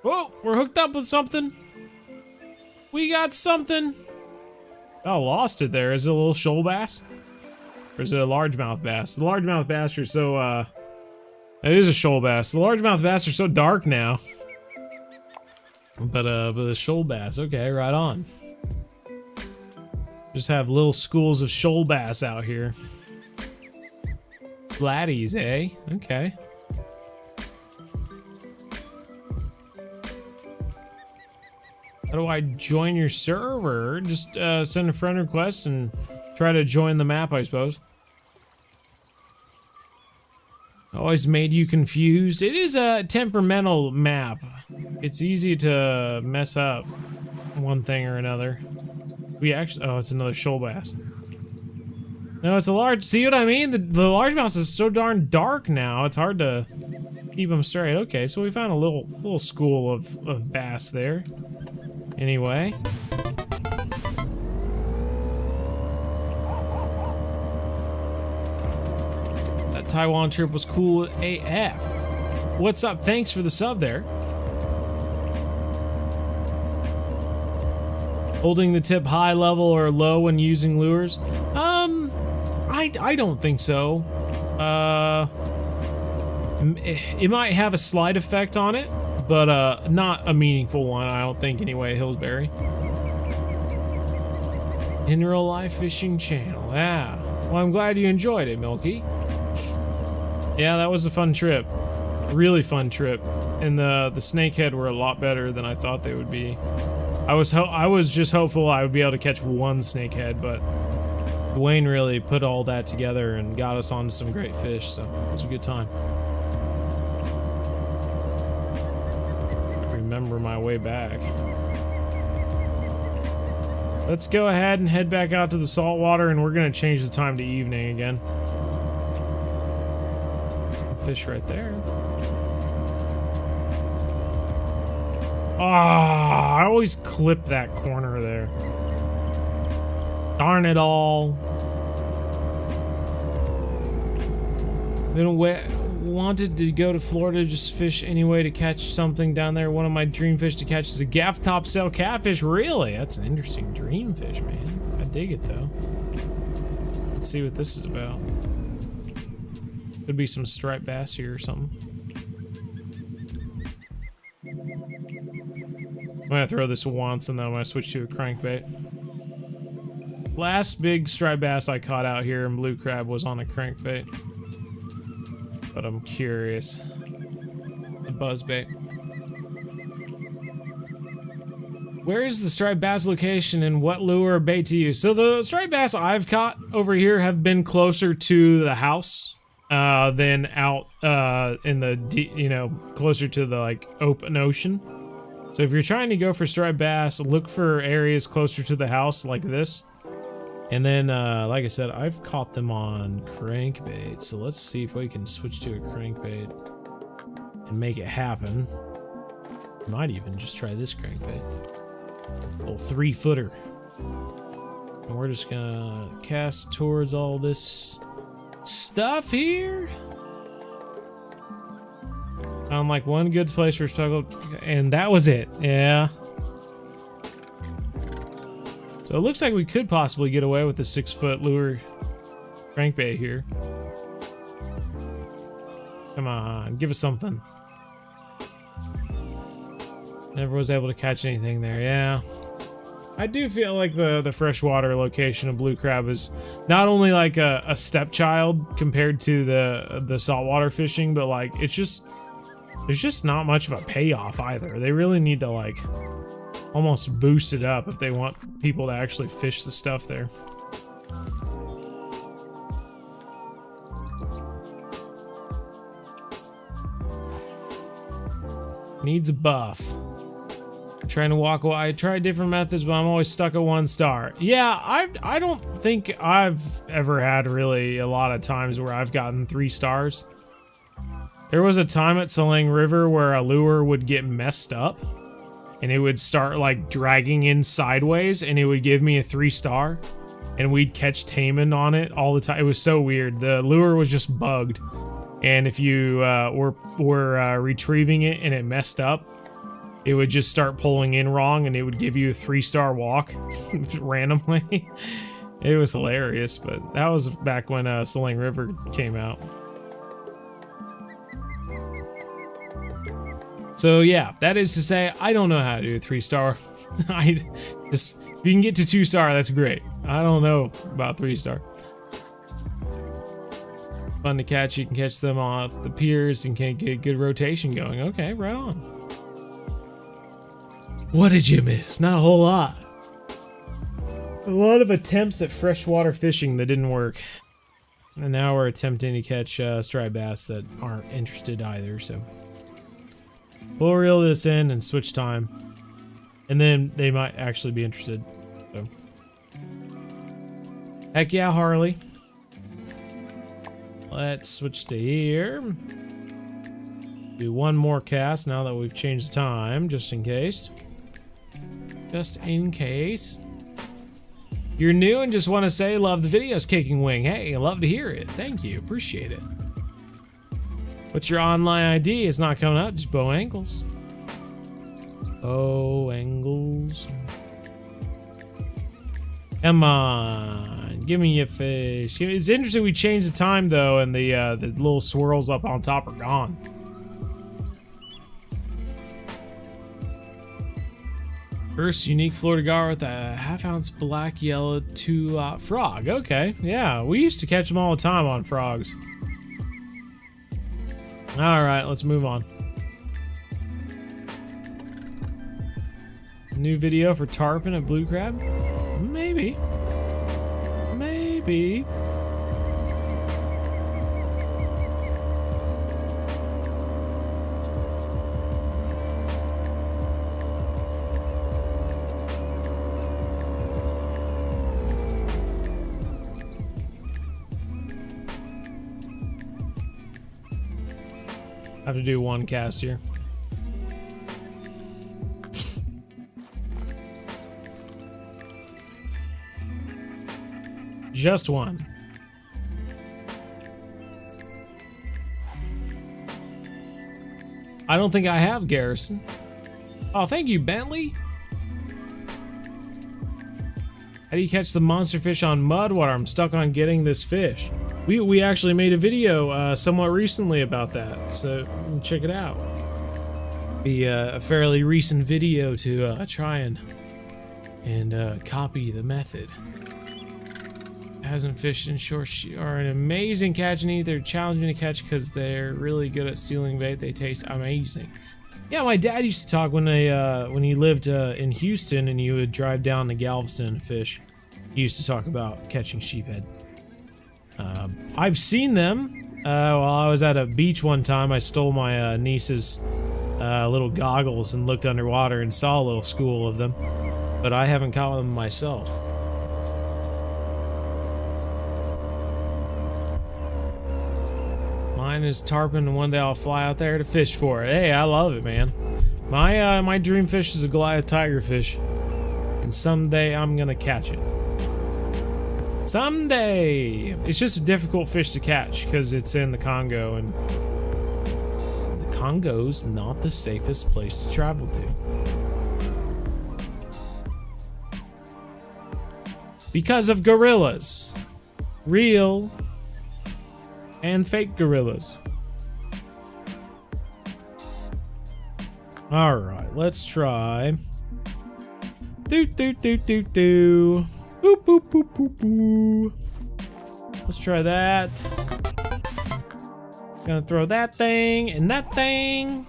Whoa, we're hooked up with something. We got something. Oh, lost it there. Is it a little shoal bass? Or is it a largemouth bass? The largemouth bass are so, it is a shoal bass. The largemouth bass are so dark now. But the shoal bass, okay, right on. Just have little schools of shoal bass out here. Flatties, eh? Okay. How do I join your server? Just send a friend request and try to join the map, I suppose. Always made you confused. It is a temperamental map. It's easy to mess up one thing or another. We actually, oh, it's another shoal bass. No, it's a large, see what I mean? The largemouth is so darn dark now, it's hard to keep them straight. Okay, so we found a little school of bass there. Anyway. That Taiwan trip was cool AF. What's up? Thanks for the sub there. Holding the tip high level or low when using lures? I don't think so. It might have a slight effect on it, but not a meaningful one, I don't think anyway, Hillsbury. In real life fishing channel, yeah. Well, I'm glad you enjoyed it, Milky. Yeah, that was a fun trip. A really fun trip. And the snakehead were a lot better than I thought they would be. I was just hopeful I would be able to catch one snakehead, but Dwayne really put all that together and got us onto some great fish, so it was a good time. Remember my way back. Let's go ahead and head back out to the saltwater, and we're gonna change the time to evening again. Fish right there. Ah, I always clip that corner there. Darn it all. Wanted to go to Florida to just fish anyway to catch something down there. One of my dream fish to catch is a gaff topsail catfish. Really? That's an interesting dream fish, man. I dig it though. Let's see what this is about. Could be some striped bass here or something. I'm gonna throw this once and then I'm gonna switch to a crankbait. Last big striped bass I caught out here in blue crab was on a crankbait. But I'm curious. A buzzbait. Where is the striped bass location and what lure or bait to use? So the striped bass I've caught over here have been closer to the house. than out in the closer to the like open ocean. So if you're trying to go for striped bass, look for areas closer to the house like this. And then, like I said, I've caught them on crankbait. So let's see if we can switch to a crankbait and make it happen. Might even just try this crankbait. Little 3-footer. And we're just gonna cast towards all this stuff here. Found like one good place for speckled, and that was it. Yeah. So it looks like we could possibly get away with the 6-foot lure crankbait here. Come on, give us something. Never was able to catch anything there. Yeah. I do feel like the freshwater location of blue crab is not only like a stepchild compared to the saltwater fishing, but like there's just not much of a payoff either. They really need to like almost boost it up if they want people to actually fish the stuff there. Needs a buff. Trying to walk away. I tried different methods, but I'm always stuck at 1 star. Yeah, I don't think I've ever had really a lot of times where I've gotten 3 stars. There was a time at Salang River where a lure would get messed up and it would start like dragging in sideways and it would give me a 3-star and we'd catch taimen on it all the time. It was so weird. The lure was just bugged, and if you were retrieving it and it messed up, it would just start pulling in wrong and it would give you a 3-star walk randomly. It was hilarious, but that was back when Salang River came out. So yeah, that is to say, I don't know how to do a 3-star. I just, if you can get to 2-star, that's great. I don't know about 3-star. Fun to catch. You can catch them off the piers and can get good rotation going. Okay, right on. What did you miss? Not a whole lot. A lot of attempts at freshwater fishing that didn't work. And now we're attempting to catch striped bass that aren't interested either, so. We'll reel this in and switch time. And then they might actually be interested. So. Heck yeah, Harley. Let's switch to here. Do one more cast now that we've changed the time, just in case. Just in case. You're new and just want to say love the videos, Kicking Wing. Hey, I love to hear it. Thank you. Appreciate it. What's your online ID? It's not coming up. Just Bo Angles. Bo Angles. Come on. Give me a fish. It's interesting we changed the time though, and the little swirls up on top are gone. First unique Florida gar with a 1/2-ounce black yellow 2 frog. Okay, yeah, we used to catch them all the time on frogs. All right, let's move on. New video for tarpon and blue crab? Maybe. Maybe. I have to do one cast here. Just one. I don't think I have Garrison. Oh, thank you, Bentley. How do you catch the monster fish on mud water? I'm stuck on getting this fish. We actually made a video somewhat recently about that, so check it out. Be a fairly recent video to try and copy the method. Hasn't fished in shore are an amazing catch, and either challenging to catch because they're really good at stealing bait. They taste amazing. Yeah, my dad used to talk when he lived in Houston, and he would drive down to Galveston and fish. He used to talk about catching sheephead. I've seen them, While I was at a beach one time, I stole my niece's little goggles and looked underwater and saw a little school of them. But I haven't caught them myself. Mine is tarpon, and one day I'll fly out there to fish for it. Hey, I love it, man. My dream fish is a Goliath tigerfish, and someday I'm gonna catch it. Someday! It's just a difficult fish to catch because it's in the Congo, and the Congo's not the safest place to travel to. Because of gorillas. Real and fake gorillas. Alright, let's try. Doot doot doot doot doo. Boop boop boop boop boo. Let's try that. Gonna throw that thing and that thing.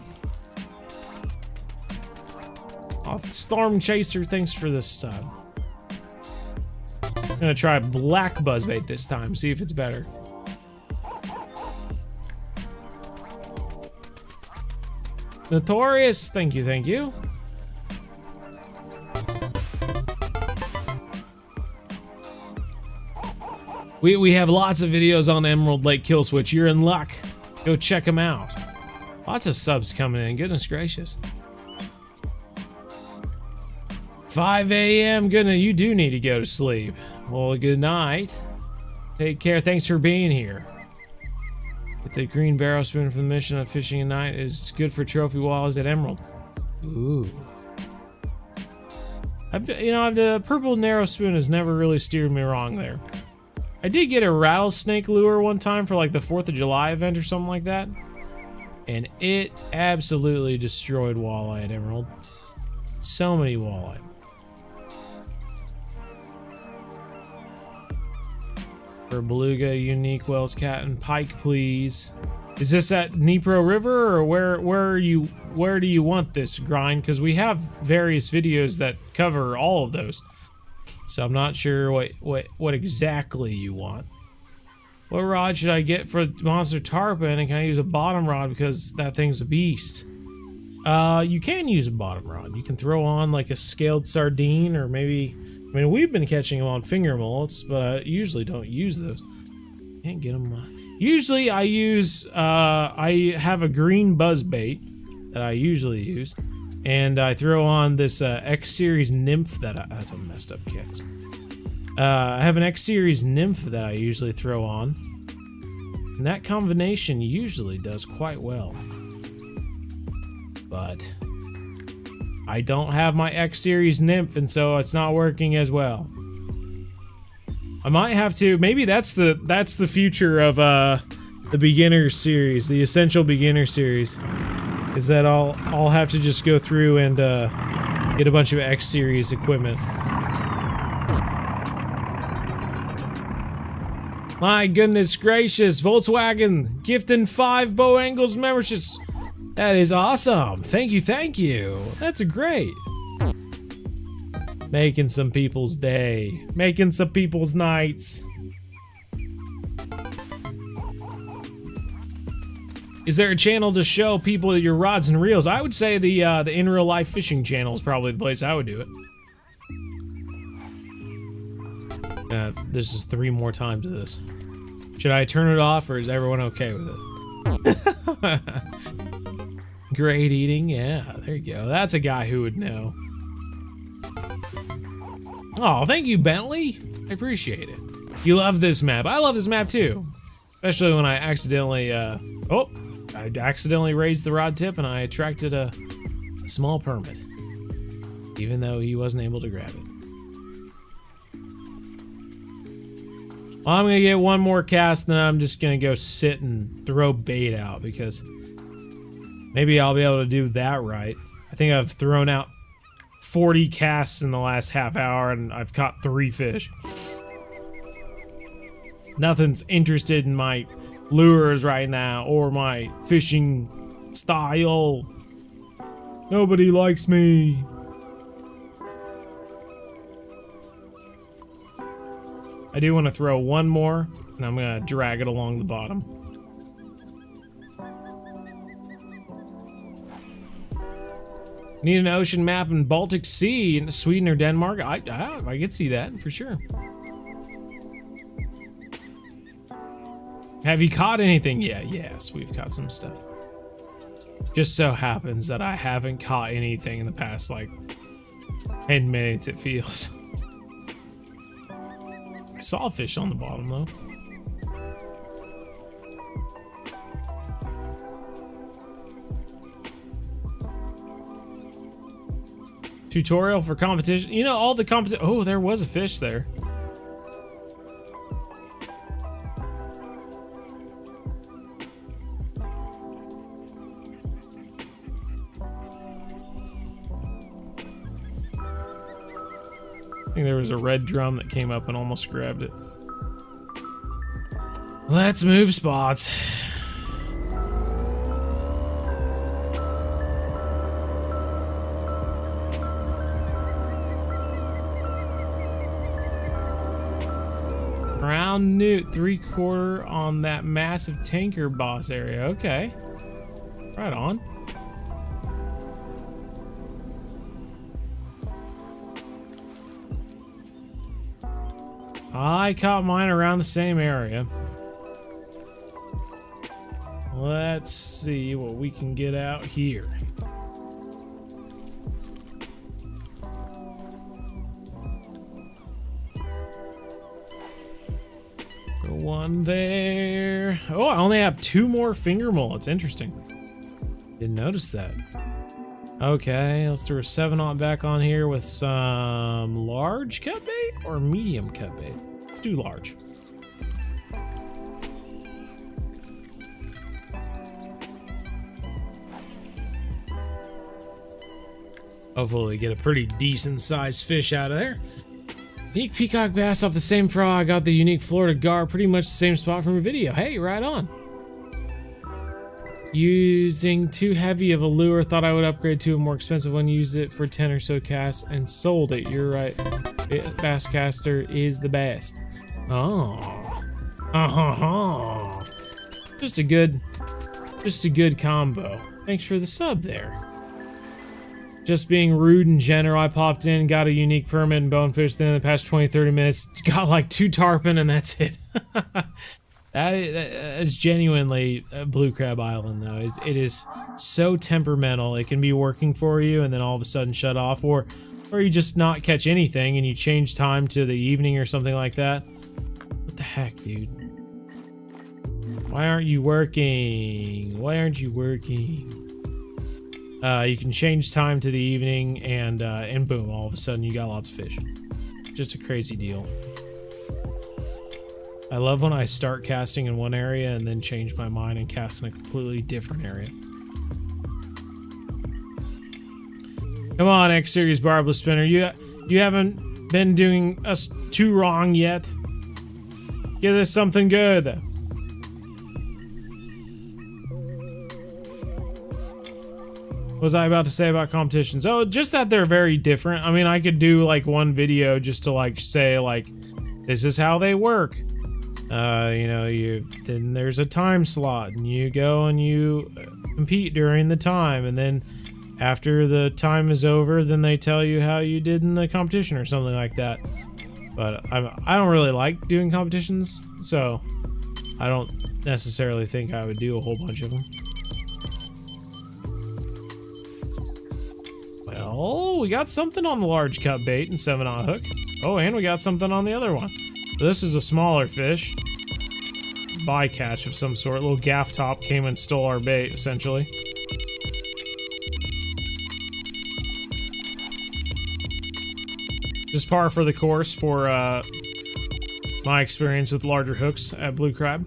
Oh, Storm Chaser, thanks for this sub. Gonna try black buzzbait this time, see if it's better. Notorious, thank you, thank you. We have lots of videos on Emerald Lake Kill Switch. You're in luck. Go check them out. Lots of subs coming in, goodness gracious. 5 a.m. Goodness, you do need to go to sleep. Well, good night. Take care, thanks for being here. Get the green barrel spoon from the mission of fishing at night is good for trophy walleyes at Emerald. Ooh. The purple narrow spoon has never really steered me wrong there. I did get a rattlesnake lure one time for like the 4th of July event or something like that. And it absolutely destroyed walleye at Emerald. So many walleye. For beluga, unique, Wells cat, and pike, please. Is this at Dnipro River, or where do you want this grind? Because we have various videos that cover all of those, so I'm not sure what exactly you want. What rod should I get for monster tarpon, and can I use a bottom rod because that thing's a beast? You can use a bottom rod. You can throw on like a scaled sardine, or maybe. I mean, we've been catching them on finger mullets, but I usually don't use those. Can't get them. Usually I use, I have a green buzz bait that I usually use, and I throw on this X Series nymph that's a messed up kicks. I have an X Series nymph that I usually throw on, and that combination usually does quite well. But I don't have my X Series nymph, and so it's not working as well. I might have to. Maybe that's the future of the beginner series, the essential beginner series, is that I'll have to just go through and get a bunch of X Series equipment. My goodness gracious, Volkswagen gifting 5 Bow Angles memberships. That is awesome. Thank you, thank you. That's great. Making some people's day. Making some people's nights. Is there a channel to show people your rods and reels? I would say the In Real Life Fishing channel is probably the place I would do it. There's just 3 more times to this. Should I turn it off, or is everyone okay with it? Great eating, yeah, there you go. That's a guy who would know. Oh, thank you, Bentley. I appreciate it. You love this map. I love this map too. Especially when I accidentally, I accidentally raised the rod tip and I attracted a small permit. Even though he wasn't able to grab it. Well, I'm gonna get one more cast, then I'm just gonna go sit and throw bait out because maybe I'll be able to do that right. I think I've thrown out 40 casts in the last half hour and I've caught 3 fish. Nothing's interested in my lures right now or my fishing style. Nobody likes me. I do want to throw one more, and I'm gonna drag it along the bottom. Need an ocean map in Baltic Sea in Sweden or Denmark? I could see that for sure. Have you caught anything? Yeah, yes, we've caught some stuff. Just so happens that I haven't caught anything in the past, like, 10 minutes, it feels. I saw a fish on the bottom, though. Tutorial for competition. You know, all the competition. Oh, there was a fish there. I think there was a red drum that came up and almost grabbed it. Let's move spots. Round newt, 3/4 on that massive tanker boss area. Okay. Right on. I caught mine around the same area. Let's see what we can get out here. The one there. Oh, I only have 2 more finger mullets. Interesting. Didn't notice that. Okay, let's throw a 7/0 back on here with some large cut bait or medium cut bait. Let's do large. Hopefully get a pretty decent sized fish out of there. Unique peacock bass off the same frog. Got the unique Florida gar, pretty much the same spot from a video. Hey, right on. Using too heavy of a lure, thought I would upgrade to a more expensive one. Used it for 10 or so casts and sold it. You're right. Basscaster is the best. Oh. Just a good combo. Thanks for the sub there. Just being rude in general, I popped in, got a unique permit and bonefish, then in the past 20-30 minutes, got like 2 tarpon and that's it. That is genuinely Blue Crab Island, though. It is so temperamental. It can be working for you and then all of a sudden shut off, or you just not catch anything and you change time to the evening or something like that. What the heck, dude? Why aren't you working? Why aren't you working? You can change time to the evening and boom, all of a sudden you got lots of fish. Just a crazy deal. I love when I start casting in one area and then change my mind and cast in a completely different area. Come on, X Series Barbless Spinner. You haven't been doing us too wrong yet. Give us something good. What was I about to say about competitions? Oh, just that they're very different. I mean, I could do like one video just to like say like, this is how they work. You know, then there's a time slot and you go and you compete during the time, and then after the time is over, then they tell you how you did in the competition or something like that. But I don't really like doing competitions, so I don't necessarily think I would do a whole bunch of them. Well, we got something on the large cut bait and 7/0 hook. Oh, and we got something on the other one. This is a smaller fish. Bycatch of some sort. Little gaff top came and stole our bait, essentially. Just par for the course for my experience with larger hooks at Blue Crab.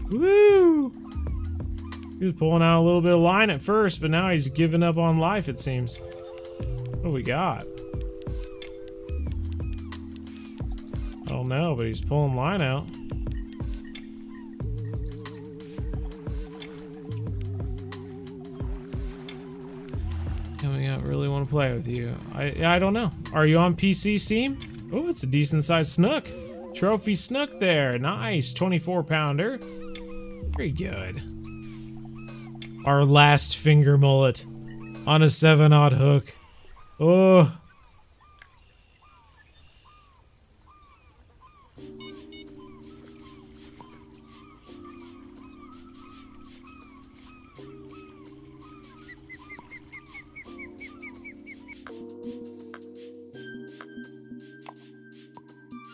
Woo! He was pulling out a little bit of line at first, but now he's giving up on life, it seems. What do we got? Oh no, but he's pulling line out. Coming out, really want to play with you. I don't know. Are you on PC Steam? Oh, it's a decent sized snook. Trophy snook there. Nice. 24-pounder. Very good. Our last finger mullet on a 7/0 hook. Oh.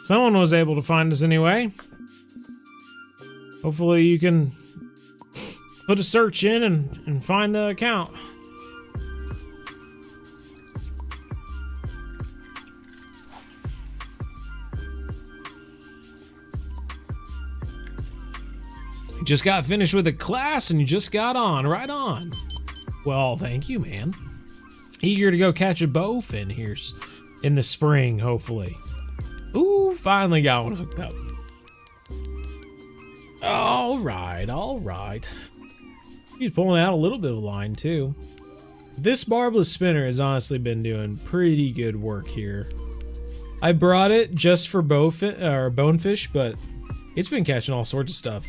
Someone was able to find us anyway. Hopefully you can put a search in and find the account. You just got finished with a class and you just got on. Right on. Well, thank you, man. Eager to go catch a bowfin here in the spring, hopefully. Ooh, finally got one hooked up. All right, all right. He's pulling out a little bit of line too. This barbless spinner has honestly been doing pretty good work here. I brought it just for bonefish, but it's been catching all sorts of stuff.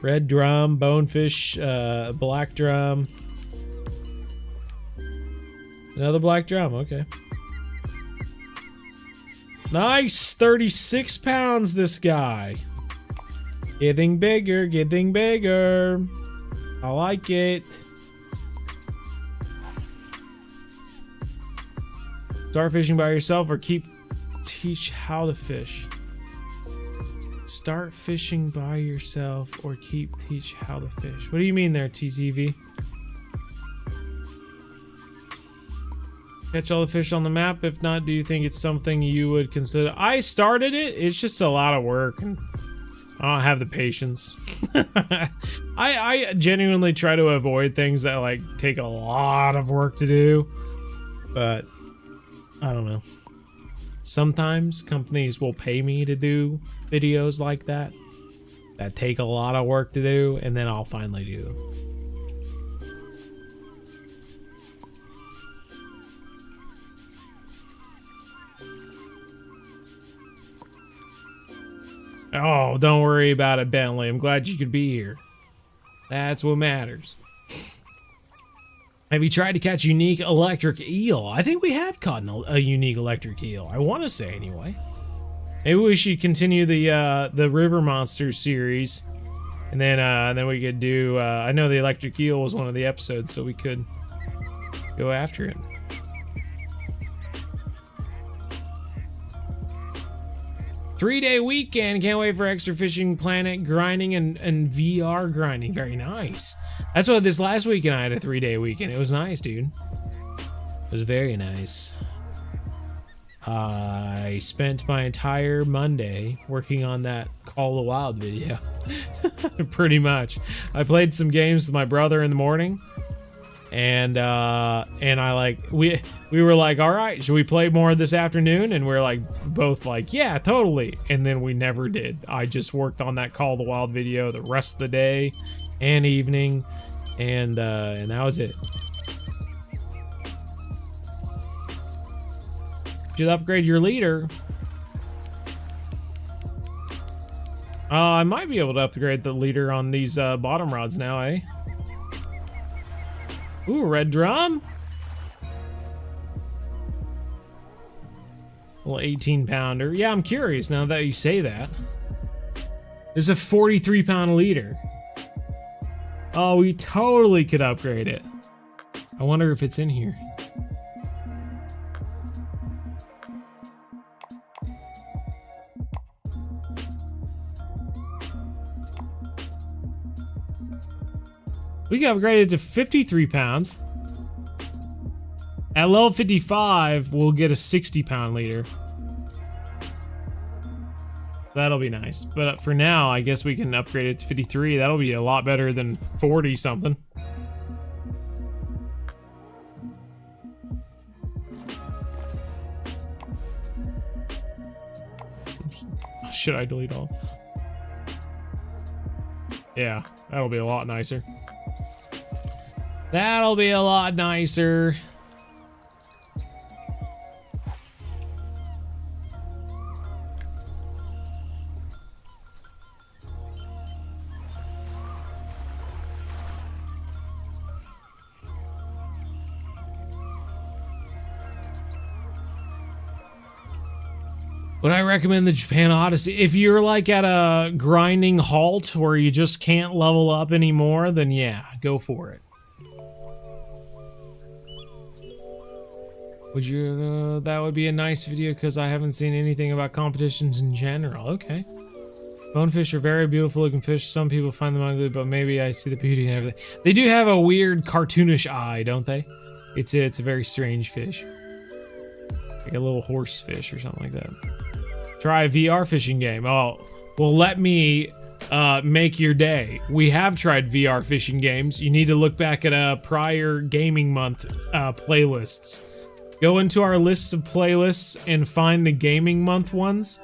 Red drum, bonefish, black drum. Another black drum, okay. Nice, 36 pounds this guy. Getting bigger, getting bigger. I like it. Start fishing by yourself or teach how to fish. Start fishing by yourself or teach how to fish. What do you mean there, TTV? Catch all the fish on the map? If not, do you think it's something you would consider? I started it. It's just a lot of work and I don't have the patience. I genuinely try to avoid things that like take a lot of work to do, but I don't know. Sometimes companies will pay me to do videos like that take a lot of work to do, and then I'll finally do them. Oh, don't worry about it, Bentley. I'm glad you could be here. That's what matters. Have you tried to catch a unique electric eel? I think we have caught a unique electric eel. I want to say anyway. Maybe we should continue the River Monsters series, and then we could do. I know the electric eel was one of the episodes, so we could go after it. Three-day weekend. Can't wait for extra fishing, planet grinding, and VR grinding. Very nice. That's what this last weekend I had a 3-day weekend. It was nice, dude. It was very nice. I spent my entire Monday working on that Call of the Wild video. Pretty much. I played some games with my brother in the morning. And I like we were like, all right, should we play more this afternoon? And we're like both like, yeah, totally. And then we never did. I just worked on that Call of the Wild video the rest of the day and evening, and that was it. Should upgrade your leader. I might be able to upgrade the leader on these bottom rods now, eh? Ooh, red drum. Little 18-pounder. Yeah, I'm curious now that you say that. This is a 43-pound leader. Oh, we totally could upgrade it. I wonder if it's in here. We can upgrade it to 53 pounds. At level 55, we'll get a 60-pound leader. That'll be nice. But for now, I guess we can upgrade it to 53. That'll be a lot better than 40-something. Should I delete all? Yeah, that'll be a lot nicer. That'll be a lot nicer. Would I recommend the Japan Odyssey? If you're like at a grinding halt where you just can't level up anymore, then yeah, go for it. Would you, that would be a nice video because I haven't seen anything about competitions in general. Okay. Bonefish are very beautiful looking fish. Some people find them ugly, but maybe I see the beauty and everything. They do have a weird cartoonish eye, don't they? It's a very strange fish. Like a little horse fish or something like that. Try a VR fishing game. Oh, well, let me make your day. We have tried VR fishing games. You need to look back at prior gaming month playlists. Go into our lists of playlists and find the gaming month ones.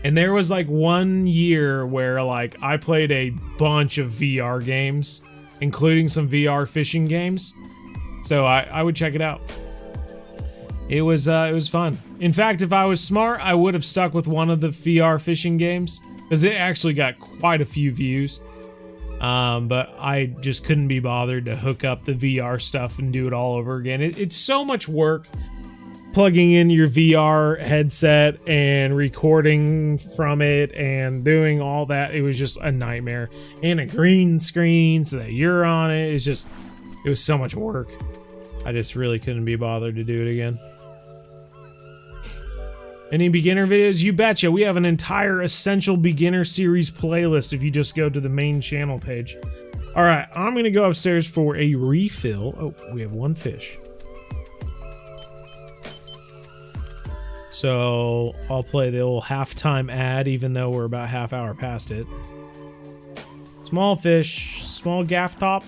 And there was like 1 year where like I played a bunch of VR games, including some VR fishing games. So I would check it out. It was fun. In fact, if I was smart, I would have stuck with one of the VR fishing games because it actually got quite a few views. But I just couldn't be bothered to hook up the VR stuff and do it all over again. It's so much work plugging in your VR headset and recording from it and doing all that. It was just a nightmare. And a green screen so that you're on it. It was so much work. I just really couldn't be bothered to do it again. Any beginner videos? You betcha. We have an entire Essential Beginner Series playlist if you just go to the main channel page. Alright, I'm going to go upstairs for a refill. Oh, we have one fish. So, I'll play the old halftime ad even though we're about half hour past it. Small fish, small gaff top.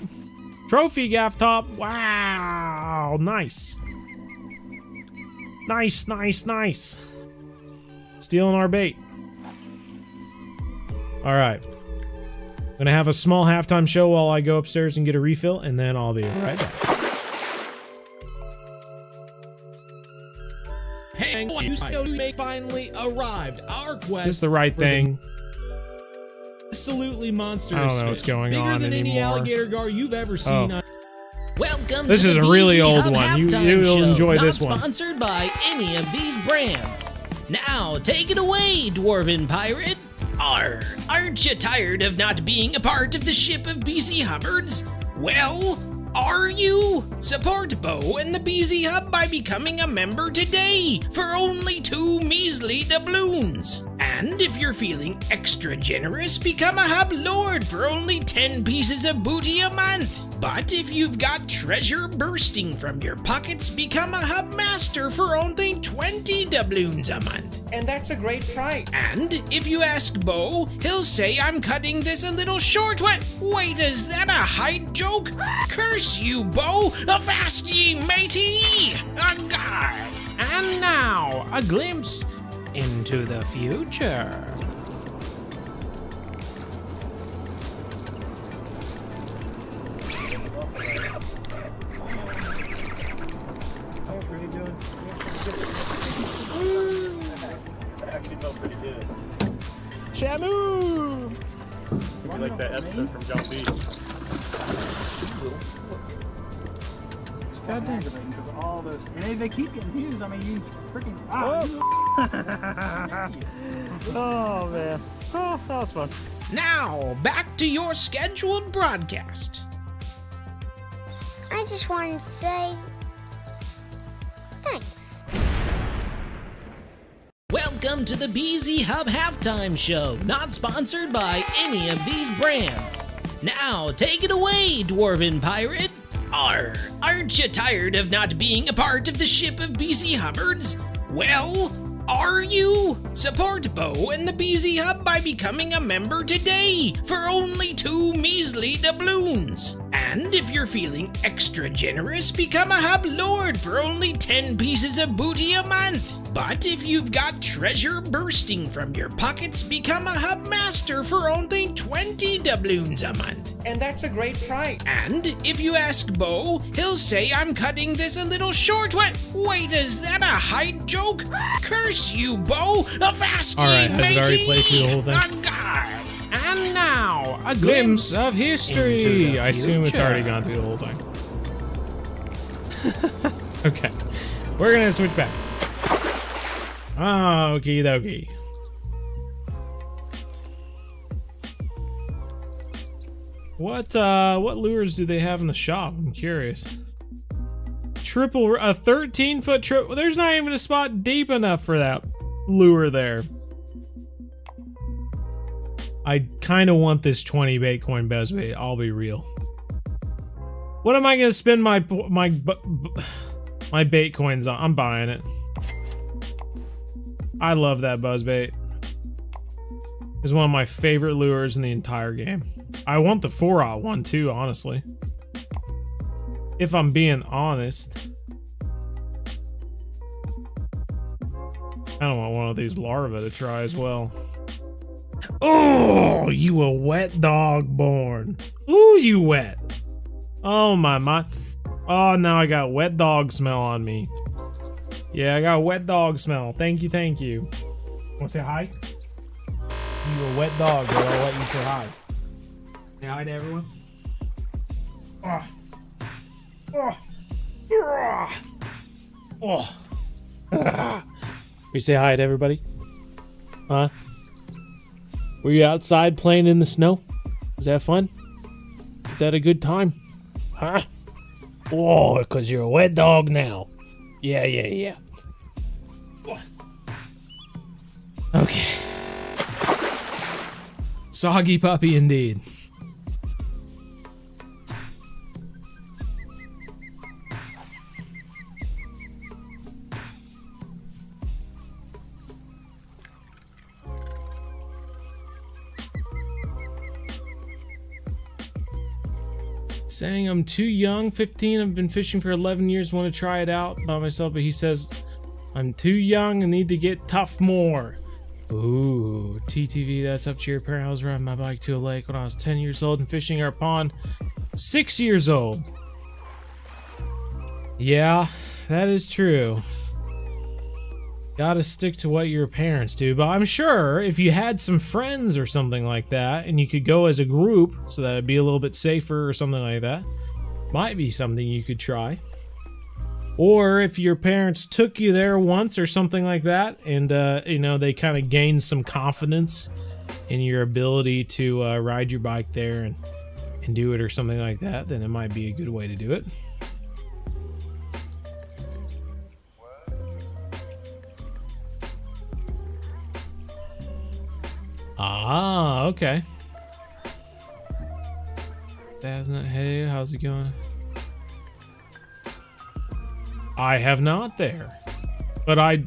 Trophy gaff top. Wow, nice. Nice, nice, nice. Stealing our bait. Alright. Gonna have a small halftime show while I go upstairs and get a refill, and then I'll be right back. Hey, you finally arrived. Our quest. Just the right thing. Absolutely monstrous. I don't know what's going on Bigger than anymore. any alligator gar you've ever seen. Oh. Welcome this to is the a really BZ old Hub one. Halftime You'll Show, enjoy not this one. Sponsored by any of these brands. Now, take it away, Dwarven Pirate. Arr, aren't you tired of not being a part of the ship of BZ Hubbards? Well, are you? Support Bo and the BZ Hub by becoming a member today for only 2 measly doubloons. And if you're feeling extra generous, become a Hub Lord for only 10 pieces of booty a month. But if you've got treasure bursting from your pockets, become a Hub Master for only 20 doubloons a month. And that's a great price. And if you ask Bo, he'll say I'm cutting this a little short. Wait, is that a height joke? Curse you, Bo! Avast ye, matey! Agar! And now, a glimpse into the future. Actually felt pretty good. Shamu! It'd be like that episode from John B. It's aggravating because all those, and they keep getting views. I mean, you freaking. Oh man. Oh, that was fun. Now, back to your scheduled broadcast. I just wanted to say thanks. Welcome to the BZ Hub Halftime Show, not sponsored by any of these brands. Now, take it away, Dwarven Pirate. Arr, aren't you tired of not being a part of the ship of BZ Hubbards? Well, are you? Support Bo and the BZ Hub by becoming a member today for only 2 measly doubloons. And if you're feeling extra generous, become a Hub Lord for only 10 pieces of booty a month. But if you've got treasure bursting from your pockets, become a Hub Master for only 20 doubloons a month. And that's a great price. And if you ask Bo, he'll say I'm cutting this a little short. Wait, is that a height joke? Curse you, Bo! Avast ye, Alright, has it already matey! played through the whole thing? Agar! And now, a glimpse of into history. the I assume it's future. already gone through the whole thing. Okay, we're gonna switch back. Okie dokie. What lures do they have in the shop? I'm curious. A 13-foot triple. There's not even a spot deep enough for that lure there. I kind of want this 20 Baitcoin buzzbait. I'll be real. What am I gonna spend my Baitcoins on? I'm buying it. I love that buzzbait. It's one of my favorite lures in the entire game. I want the 4-aught one too, honestly. If I'm being honest. I don't want one of these larvae to try as well. Oh, you a wet dog born. Ooh, you wet. Oh my. Oh, now I got wet dog smell on me. Yeah, I got wet dog smell. Thank you, thank you. Wanna say hi? You a wet dog, but I'll let you say hi. Say hi to everyone. Oh. Oh. Oh. We say hi to everybody? Huh? Were you outside playing in the snow? Was that fun? Is that a good time? Huh? Oh, because you're a wet dog now. Yeah. Okay. Soggy puppy indeed. Saying I'm too young, 15, I've been fishing for 11 years, want to try it out by myself, but he says I'm too young and need to get tough more. Ooh, TTV, that's up to your parent. I was riding my bike to a lake when I was 10 years old and fishing our pond 6 years old. Yeah, that is true. Gotta stick to what your parents do, but I'm sure if you had some friends or something like that and you could go as a group so that it'd be a little bit safer or something like that, might be something you could try. Or if your parents took you there once or something like that and you know, they kind of gained some confidence in your ability to ride your bike there and do it or something like that, then it might be a good way to do it. Ah, okay. Hey, how's it going? I have not there. But I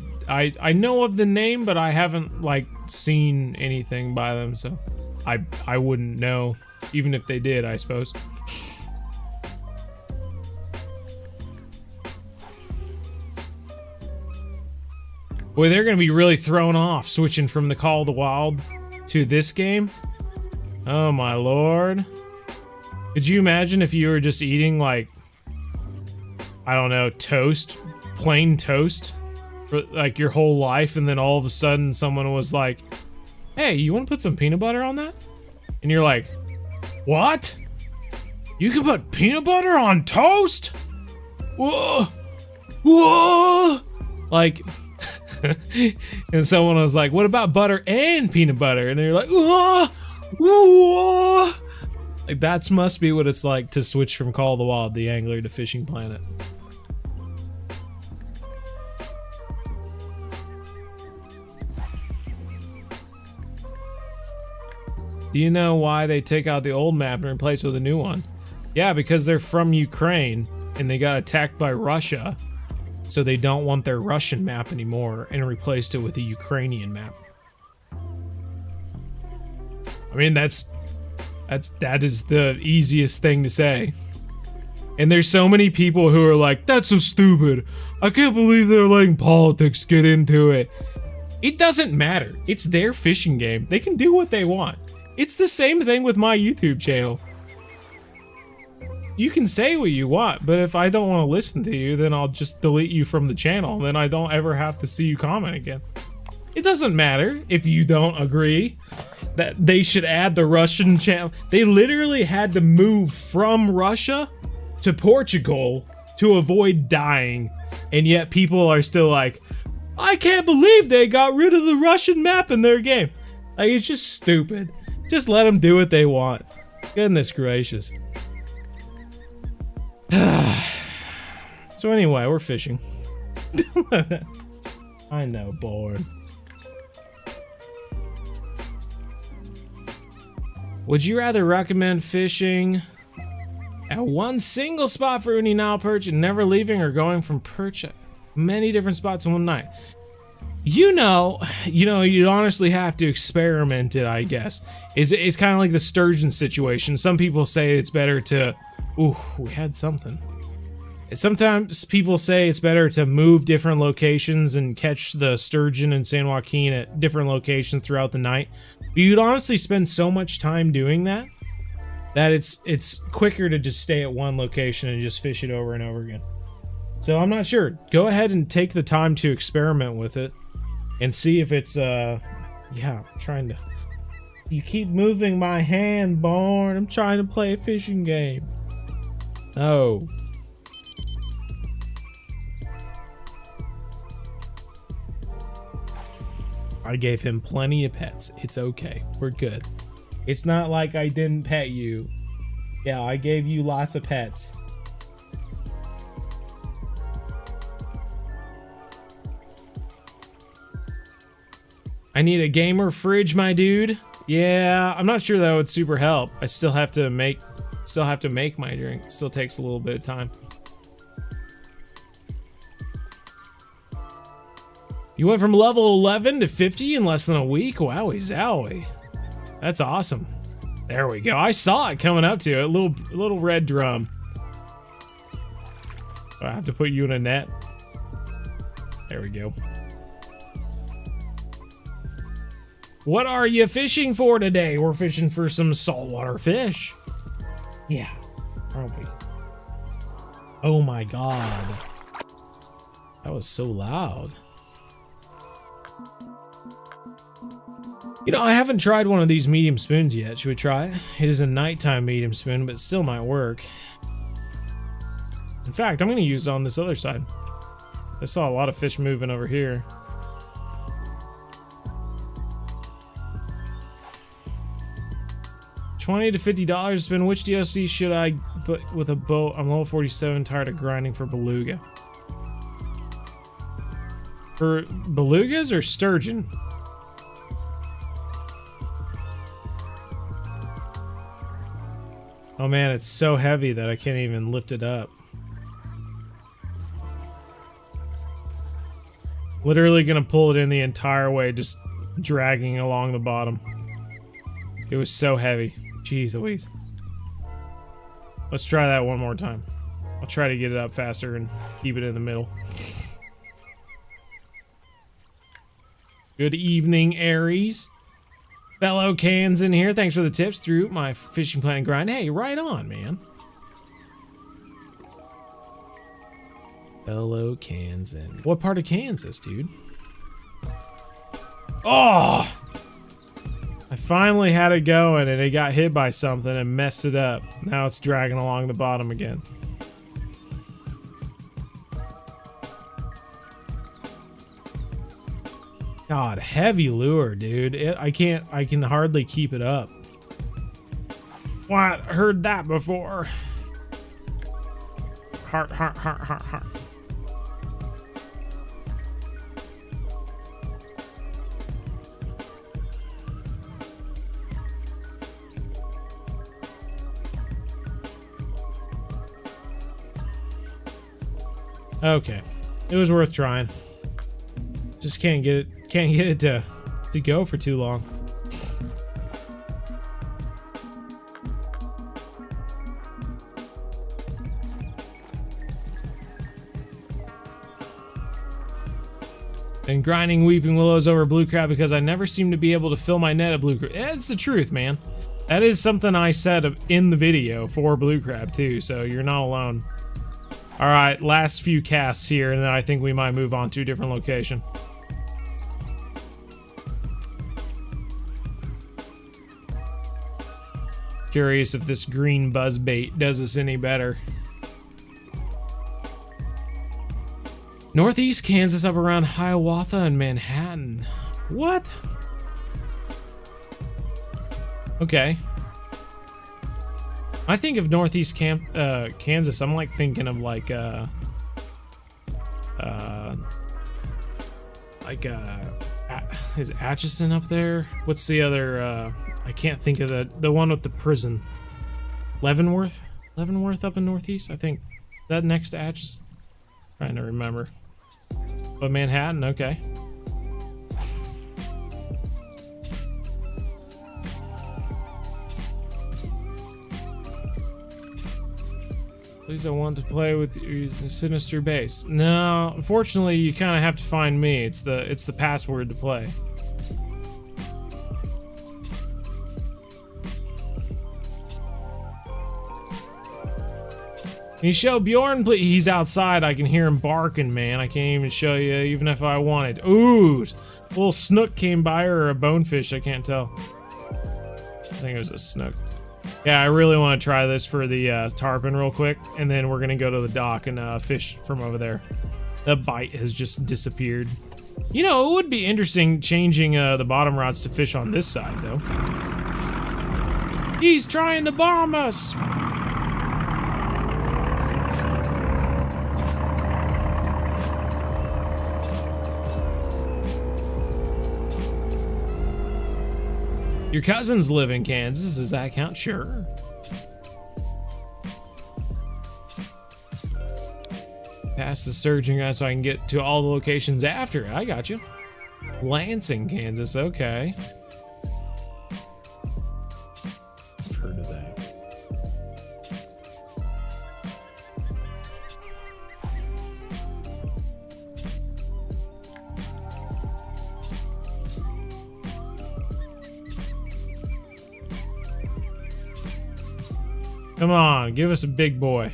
know of the name, but I haven't like seen anything by them, so I wouldn't know, even if they did, I suppose. Boy, they're gonna be really thrown off switching from the Call of the Wild to this game. Oh my lord. Could you imagine if you were just eating like, I don't know, toast, plain toast for like your whole life, and then all of a sudden someone was like, hey, you want to put some peanut butter on that? And you're like, what? You can put peanut butter on toast? Whoa! Whoa! Like, and someone was like, what about butter and peanut butter? And you're like, whoa! Whoa! Like, that must be what it's like to switch from Call of the Wild, the Angler, to Fishing Planet. Do you know why they take out the old map and replace it with a new one? Yeah, because they're from Ukraine and they got attacked by Russia, so they don't want their Russian map anymore and replaced it with a Ukrainian map. I mean, that is the easiest thing to say. And there's so many people who are like, that's so stupid. I can't believe they're letting politics get into it. It doesn't matter. It's their fishing game. They can do what they want. It's the same thing with my YouTube channel. You can say what you want, but if I don't want to listen to you, then I'll just delete you from the channel. Then I don't ever have to see you comment again. It doesn't matter if you don't agree that they should add the Russian channel. They literally had to move from Russia to Portugal to avoid dying, and yet people are still like, I can't believe they got rid of the Russian map in their game. Like, it's just stupid. Just let them do what they want. Goodness gracious. So anyway, we're fishing. I know, bored. Would you rather recommend fishing at one single spot for uni Nile perch and never leaving, or going from perch at many different spots in one night? You know, you'd honestly have to experiment it, I guess. It's kind of like the sturgeon situation. Some people say it's better to... Ooh, we had something. Sometimes people say it's better to move different locations and catch the sturgeon in San Joaquin at different locations throughout the night. But you'd honestly spend so much time doing that it's quicker to just stay at one location and just fish it over and over again. So I'm not sure. Go ahead and take the time to experiment with it and see if it's yeah, I'm trying to... You keep moving my hand, Born. I'm trying to play a fishing game. Oh. I gave him plenty of pets. It's okay. We're good. It's not like I didn't pet you. Yeah, I gave you lots of pets. I need a gamer fridge, my dude. Yeah, I'm not sure that would super help. I still have to make my drink. Still takes a little bit of time. You went from level 11 to 50 in less than a week? Wowie zowie. That's awesome. There we go. I saw it coming up to it. Little red drum. Do I have to put you in a net? There we go. What are you fishing for today? We're fishing for some saltwater fish. Yeah, aren't we? Oh my god. That was so loud. You know, I haven't tried one of these medium spoons yet. Should we try it? It is a nighttime medium spoon, but it still might work. In fact, I'm going to use it on this other side. I saw a lot of fish moving over here. $20 to $50 to spend. Which DLC should I put with a boat? I'm level 47, tired of grinding for beluga. For belugas or sturgeon? Oh man, it's so heavy that I can't even lift it up. Literally gonna pull it in the entire way, just dragging along the bottom. It was so heavy. Jeez Louise. Let's try that one more time. I'll try to get it up faster and keep it in the middle. Good evening, Aries. Fellow Cans in here. Thanks for the tips through my fishing plan and grind. Hey, right on, man. Fellow Kansas. What part of Kansas, dude? Oh! I finally had it going and it got hit by something and messed it up. Now it's dragging along the bottom again. God, heavy lure, dude. I can hardly keep it up. What? Heard that before. Heart. Okay. It was worth trying. Just can't get it to go for too long. And grinding weeping willows over blue crab because I never seem to be able to fill my net of blue crab. It's the truth, man. That is something I said in the video for blue crab too, so you're not alone. All right, last few casts here, and then I think we might move on to a different location. Curious if this green buzz bait does us any better. Northeast Kansas up around Hiawatha and Manhattan. What? Okay. I think of Northeast Kansas, I'm like thinking of like is Atchison up there? What's the other, I can't think of the one with the prison. Leavenworth? Leavenworth up in Northeast, I think. Is that next to Atchison? Trying to remember. But Manhattan, okay. Please, I want to play with your Sinister Base. No, unfortunately, you kind of have to find me. It's the password to play. Can you show Bjorn, please? He's outside. I can hear him barking, man. I can't even show you, even if I wanted. Ooh, a little snook came by, or a bonefish. I can't tell. I think it was a snook. Yeah, I really want to try this for the tarpon real quick, and then we're gonna go to the dock and fish from over there. The bite has just disappeared. You know, it would be interesting changing the bottom rods to fish on this side, though. He's trying to bomb us! Your cousins live in Kansas, does that count? Sure. Pass the surgeon guy so I can get to all the locations after. I got you. Lansing, Kansas, okay. I've heard of that. Come on, give us a big boy.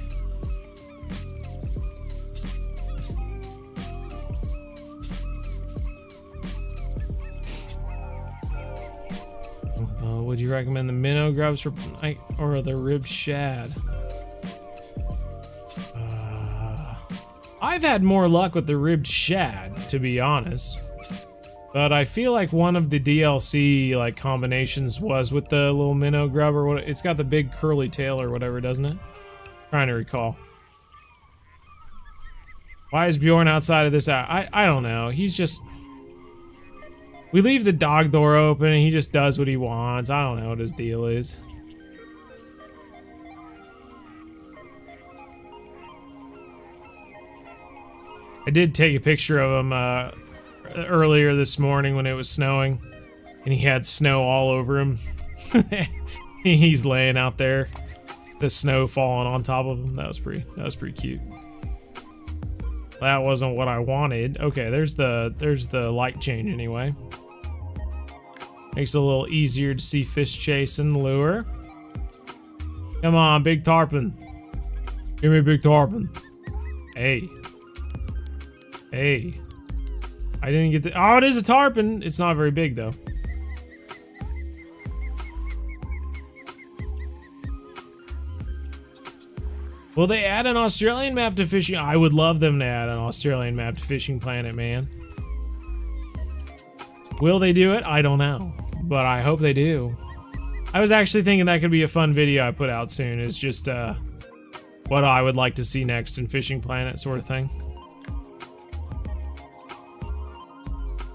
Would you recommend the minnow grubs for or the ribbed shad? I've had more luck with the ribbed shad, to be honest. But I feel like one of the DLC like combinations was with the little minnow grub or what. It's got the big curly tail or whatever, doesn't it? Trying to recall. Why is Bjorn outside of this? I don't know. He's just. We leave the dog door open and he just does what he wants. I don't know what his deal is. I did take a picture of him earlier this morning when it was snowing, and he had snow all over him. He's laying out there, the snow falling on top of him. That was pretty cute. That wasn't what I wanted. Okay, there's the light change anyway. Makes it a little easier to see fish chasing lure. Come on, big tarpon. Give me a big tarpon. Hey. Hey. I didn't get the. Oh, it is a tarpon. It's not very big, though. Will they add an Australian map to fishing? I would love them to add an Australian map to Fishing Planet, man. Will they do it? I don't know. But I hope they do. I was actually thinking that could be a fun video I put out soon. Is just what I would like to see next in Fishing Planet, sort of thing.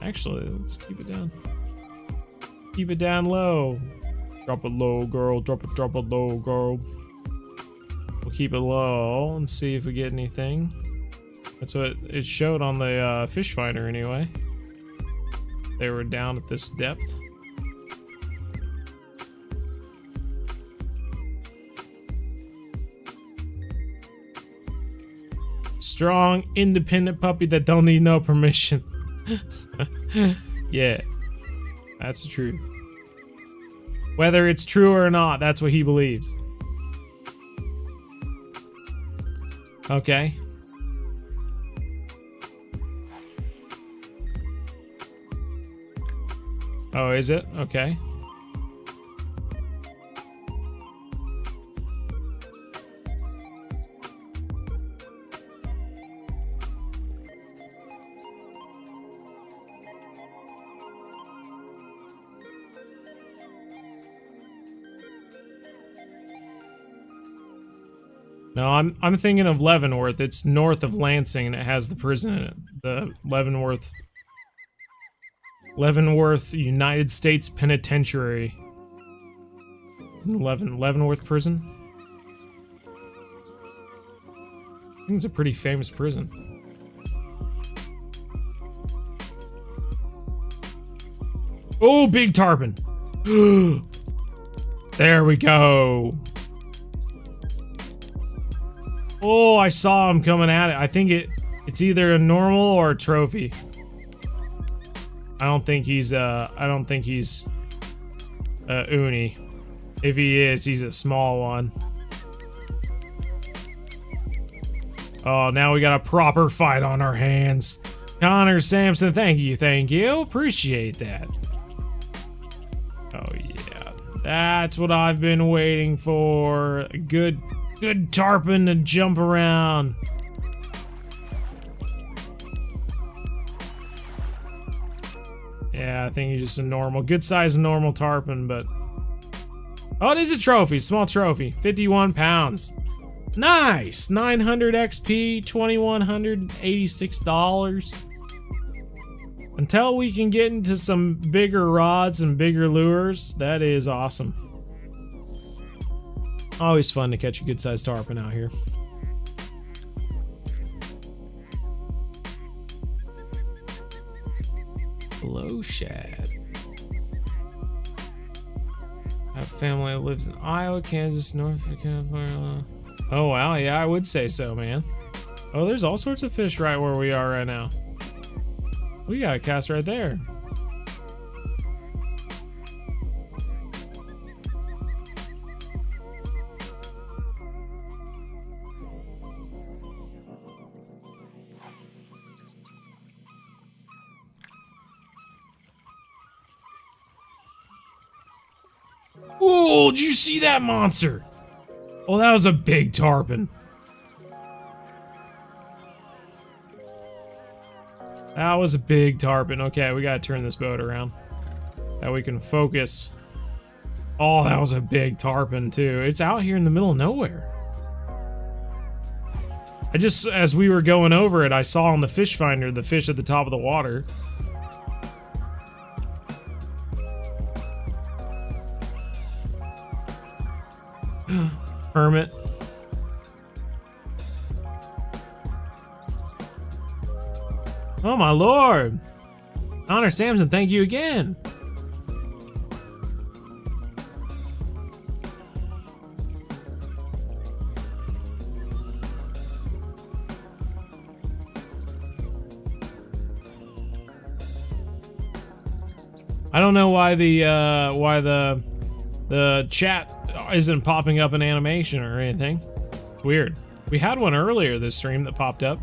Actually, let's keep it down. Keep it down low. Drop it low, girl. Drop it low, girl. We'll keep it low and see if we get anything. That's what it showed on the fish finder anyway. They were down at this depth. Strong, independent puppy that don't need no permission. Yeah, that's the truth. Whether it's true or not, that's what he believes. Okay. Oh, is it? Okay. No, I'm thinking of Leavenworth. It's north of Lansing and it has the prison in it. The Leavenworth United States Penitentiary. Leavenworth prison? I think it's a pretty famous prison. Oh, big tarpon! There we go! Oh, I saw him coming at it. I think it's either a normal or a trophy. I don't think he's uni. If he is, he's a small one. Oh, now we got a proper fight on our hands. Connor Sampson, thank you. Appreciate that. Oh yeah, that's what I've been waiting for. A good tarpon to jump around. Yeah, I think he's just a normal, good size normal tarpon, but... Oh, it is a trophy, small trophy, 51 pounds. Nice, 900 XP, $2,186. Until we can get into some bigger rods and bigger lures, that is awesome. Always fun to catch a good sized tarpon out here. Hello, Shad. I have family that lives in Iowa, Kansas, North Carolina. Oh wow, yeah, I would say so, man. Oh, there's all sorts of fish right where we are right now. We got a cast right there. Oh, did you see that monster? Oh, that was a big tarpon. That was a big tarpon. Okay, we gotta turn this boat around. That we can focus. Oh, that was a big tarpon too. It's out here in the middle of nowhere. I just, as we were going over it, I saw on the fish finder the fish at the top of the water. Hermit. Oh my lord! Connor Sampson, thank you again! I don't know why the chat isn't popping up an animation or anything. It's weird. We had one earlier this stream that popped up.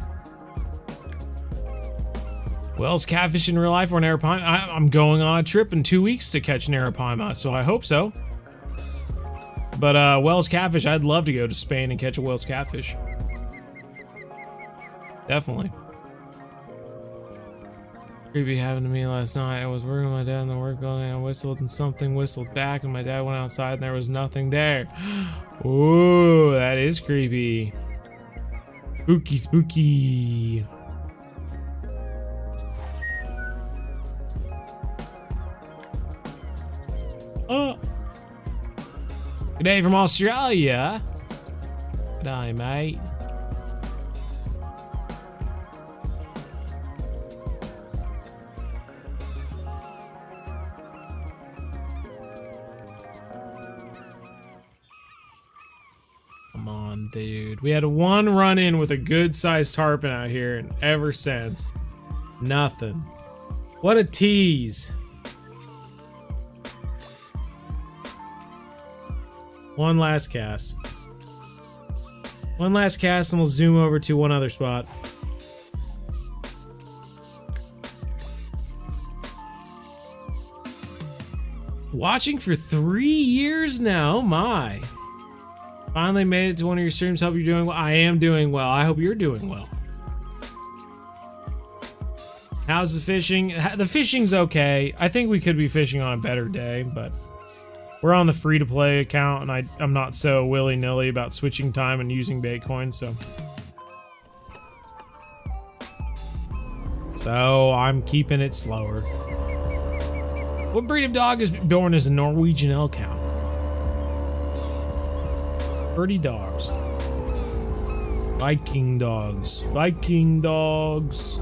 Wells catfish in real life or Arapaima? I'm going on a trip in 2 weeks to catch an Arapaima, so I hope so. But Wells catfish, I'd love to go to Spain and catch a Wells catfish. Definitely. Creepy happened to me last night. I was working with my dad in the work building and I whistled and something whistled back and my dad went outside and there was nothing there. Ooh, that is creepy. Spooky, spooky. Oh. Good day from Australia. Good day, mate. Come on, dude. We had one run-in with a good-sized tarpon out here, and ever since, nothing. What a tease. One last cast. One last cast, and we'll zoom over to one other spot. Watching for 3 years now, oh my. Finally made it to one of your streams. Hope you're doing well. I am doing well. I hope you're doing well. How's the fishing? The fishing's okay. I think we could be fishing on a better day, but We're on the free-to-play account, and I'm not so willy-nilly about switching time and using Bitcoin, so... So, I'm keeping it slower. What breed of dog is born as a Norwegian Elk Hound? Pretty dogs. Viking dogs. Viking dogs.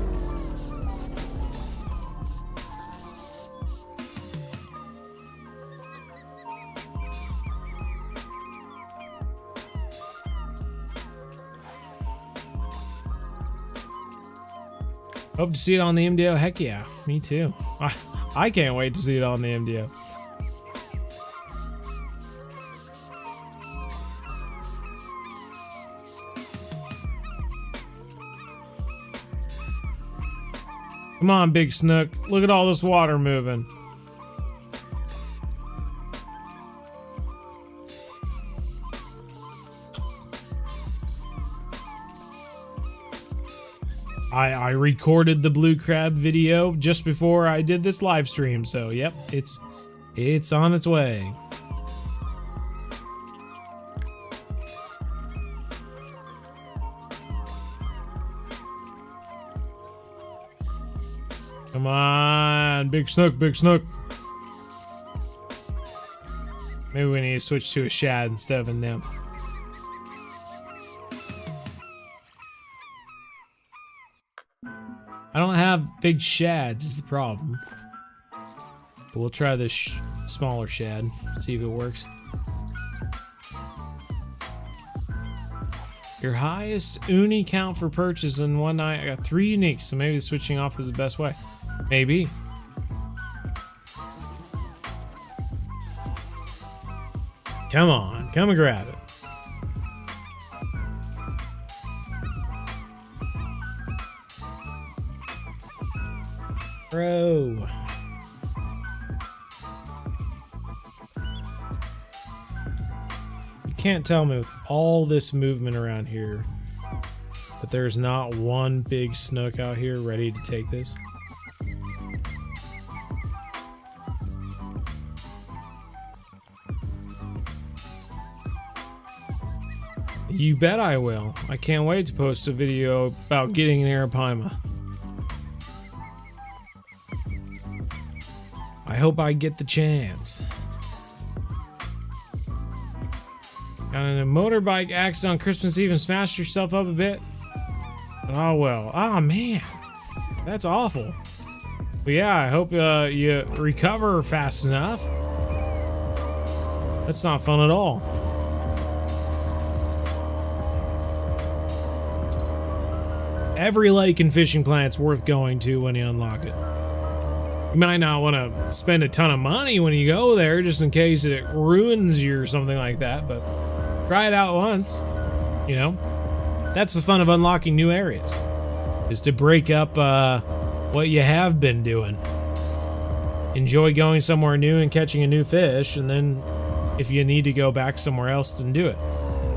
Hope to see it on the MDO. Heck yeah, me too. I can't wait to see it on the MDO. Come on, Big Snook. Look at all this water moving. I recorded the blue crab video just before I did this live stream, so yep, it's on its way. Come on, Big Snook, Big Snook. Maybe we need to switch to a shad instead of a nymph. I don't have big shads is the problem. But we'll try this smaller shad, see if it works. Your highest uni count for purchase in one night. I got 3 uniques, so maybe switching off is the best way. Maybe. Come on, come and grab it. Bro. You can't tell me with all this movement around here that there's not one big snook out here ready to take this. You bet I will. I can't wait to post a video about getting an Arapaima. I hope I get the chance. Got in a motorbike accident on Christmas Eve and smashed yourself up a bit? Oh well. Oh man. That's awful. But yeah, I hope you recover fast enough. That's not fun at all. Every lake and fishing plant's worth going to when you unlock it. You might not want to spend a ton of money when you go there just in case it ruins you or something like that, but try it out once, you know? That's the fun of unlocking new areas, is to break up what you have been doing. Enjoy going somewhere new and catching a new fish, and then if you need to go back somewhere else, then do it.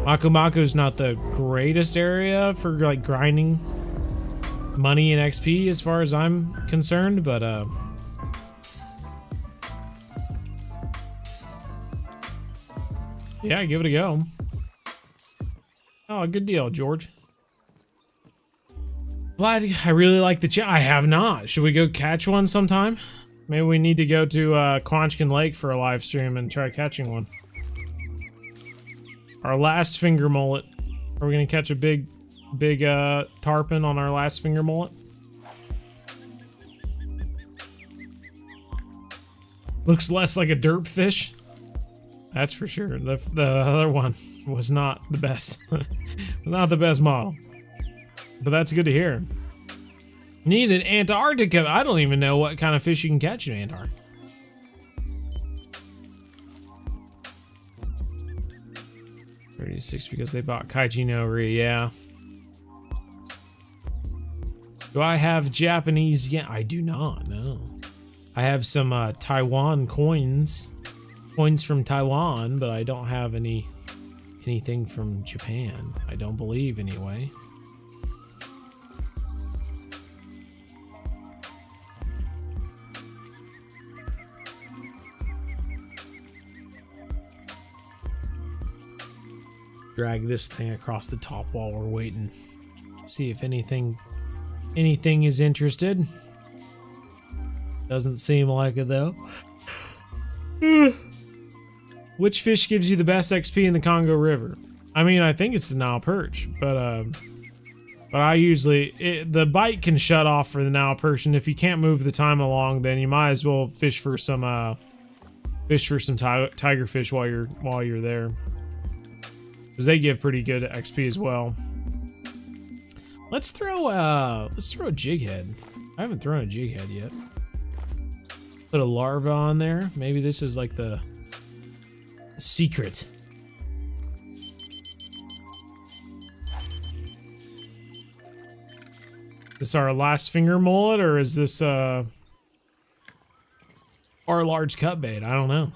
Maku Maku's not the greatest area for like grinding money and XP as far as I'm concerned, but yeah, give it a go. Oh, good deal, George. Glad I really like the I have not. Should we go catch one sometime? Maybe we need to go to Quanchkin Lake for a live stream and try catching one. Our last finger mullet. Are we gonna catch a big tarpon on our last finger mullet? Looks less like a derp fish. That's for sure. The other one was not the best. Not the best model. But that's good to hear. Need an Antarctica. I don't even know what kind of fish you can catch in Antarctica. $36 because they bought Kaiji no Ri, yeah. Do I have Japanese yen? I do not, no. I have some Taiwan coins. Coins from Taiwan, but I don't have anything from Japan. I don't believe, anyway. Drag this thing across the top while we're waiting. See if anything is interested. Doesn't seem like it though. Which fish gives you the best XP in the Congo River? I mean, I think it's the Nile perch, but I usually the bite can shut off for the Nile perch, and if you can't move the time along, then you might as well fish for some tiger fish while you're there, because they give pretty good XP as well. Let's throw a jig head. I haven't thrown a jig head yet. Put a larva on there. Maybe this is like the secret. Is this our last finger mullet, or is this our large cut bait? I don't know.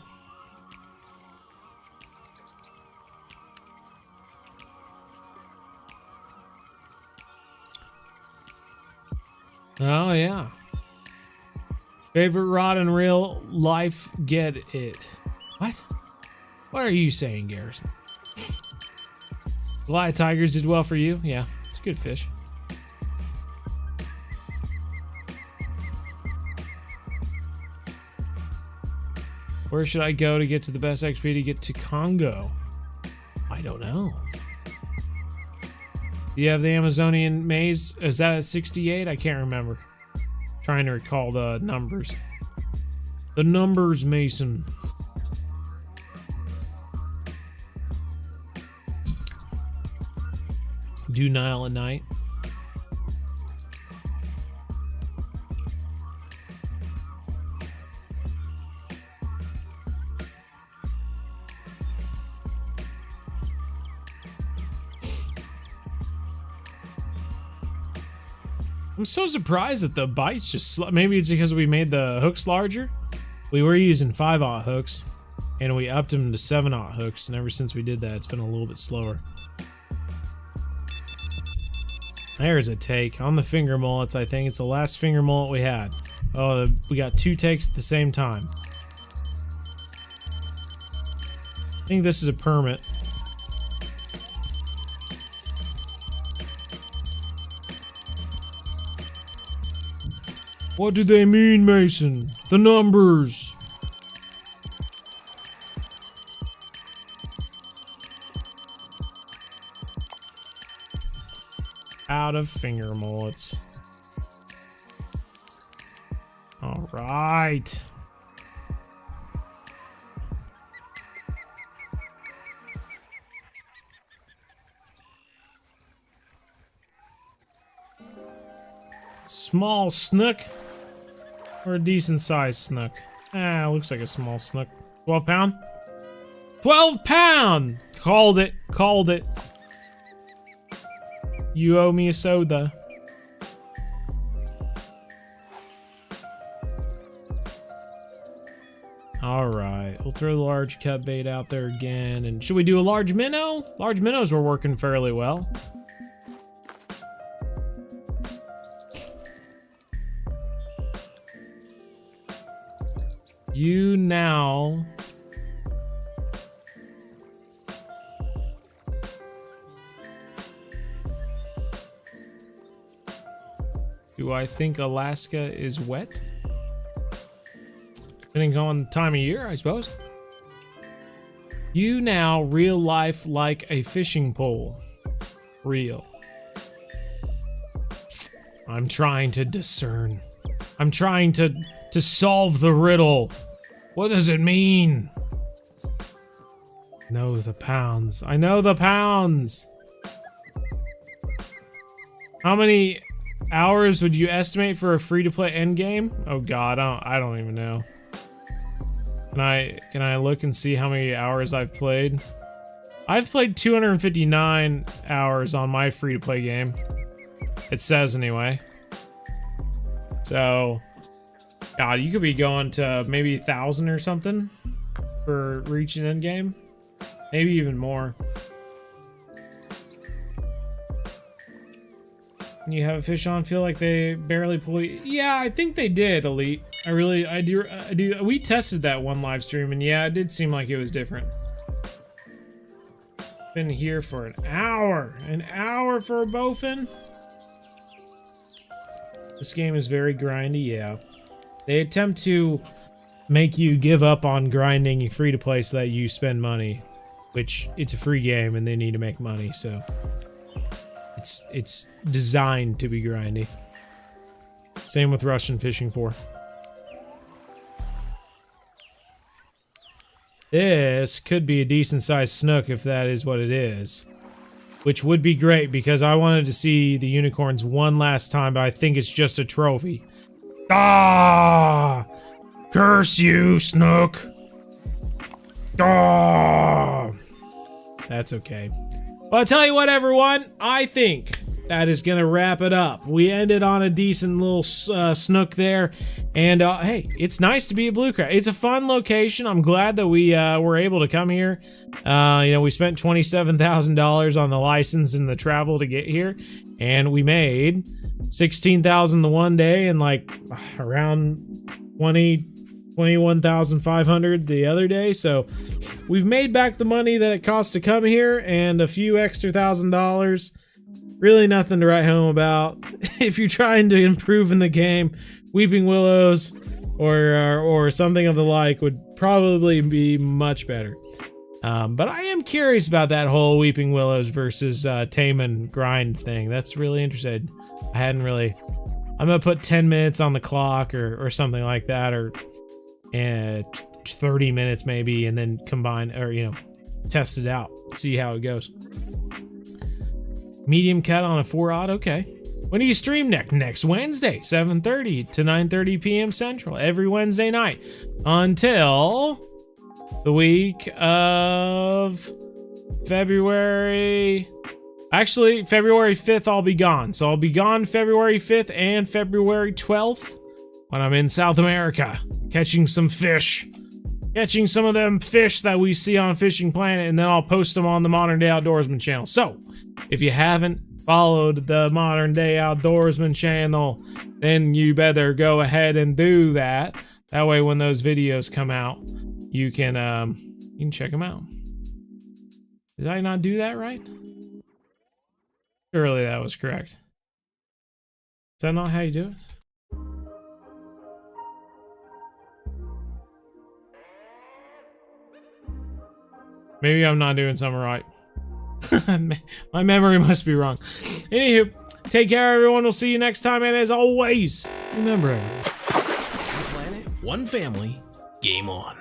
Oh yeah. Favorite rod in real life, get it. What? What are you saying, Garrison? Goliath tigers did well for you? Yeah, it's a good fish. Where should I go to get to the best XP to get to Congo? I don't know. Do you have the Amazonian maze? Is that at 68? I can't remember. Trying to recall the numbers. The numbers, Mason. Do Nile at night. I'm so surprised that the bites just maybe it's because we made the hooks larger. We were using 5/0 hooks and we upped them to 7/0 hooks, and ever since we did that it's been a little bit slower. There's a take on the finger mullets. I think it's the last finger mullet we had. Oh, we got 2 takes at the same time. I think this is a permit. What do they mean, Mason? The numbers. Out of finger mullets. All right. Small snook. Or a decent sized snook. Ah, looks like a small snook. 12 pound? 12 pound! Called it. Called it. You owe me a soda. Alright, we'll throw the large cut bait out there again. And should we do a large minnow? Large minnows were working fairly well. You now... Do I think Alaska is wet? Depending on the time of year, I suppose. You now real life like a fishing pole. Real. I'm trying to discern. I'm trying to solve the riddle. What does it mean? Know the pounds. I know the pounds. How many hours would you estimate for a free-to-play endgame? Oh god, I don't even know. Can I look and see how many hours I've played? I've played 259 hours on my free-to-play game. It says anyway. So, god, you could be going to maybe 1,000 or something for reaching endgame. Maybe even more. You have a fish on, feel like they barely pull you. Yeah, I think they did, Elite. I do. We tested that one live stream, and yeah, it did seem like it was different. Been here for an hour. An hour for a bowfin? This game is very grindy, yeah. They attempt to make you give up on grinding free to play so that you spend money, which it's a free game and they need to make money, so it's designed to be grindy. Same with Russian Fishing 4. This could be a decent sized snook if that is what it is, which would be great because I wanted to see the unicorns one last time, but I think it's just a trophy. Ah! Curse you, Snook! Ah! That's okay. Well, I'll tell you what, everyone. I think that is going to wrap it up. We ended on a decent little snook there. And, hey, it's nice to be at Blue Crab. It's a fun location. I'm glad that we were able to come here. You know, we spent $27,000 on the license and the travel to get here. And we made $16,000 the one day and, like, around $21,500 the other day. So we've made back the money that it cost to come here and a few extra $1,000. Really nothing to write home about. If you're trying to improve in the game, Weeping Willows or something of the like would probably be much better. But I am curious about that whole Weeping Willows versus Tame and Grind thing. That's really interesting. I hadn't really... I'm gonna put 10 minutes on the clock or something like that, or 30 minutes maybe, and then combine, or, you know, test it out, see how it goes. Medium cut on a 4-aught, okay. When do you stream next Wednesday, 7:30 to 9:30 p.m. Central, every Wednesday night until the week of February. Actually, February 5th I'll be gone. So I'll be gone February 5th and February 12th when I'm in South America catching some fish. Catching some of them fish that we see on Fishing Planet, and then I'll post them on the Modern Day Outdoorsman channel. So, if you haven't followed the Modern Day Outdoorsman channel, then you better go ahead and do that. That way when those videos come out, you can check them out. Did I not do that right? Surely that was correct. Is that not how you do it? Maybe I'm not doing something right. My memory must be wrong. Anywho, take care, everyone. We'll see you next time. And as always, remember, everyone. One planet, one family, game on.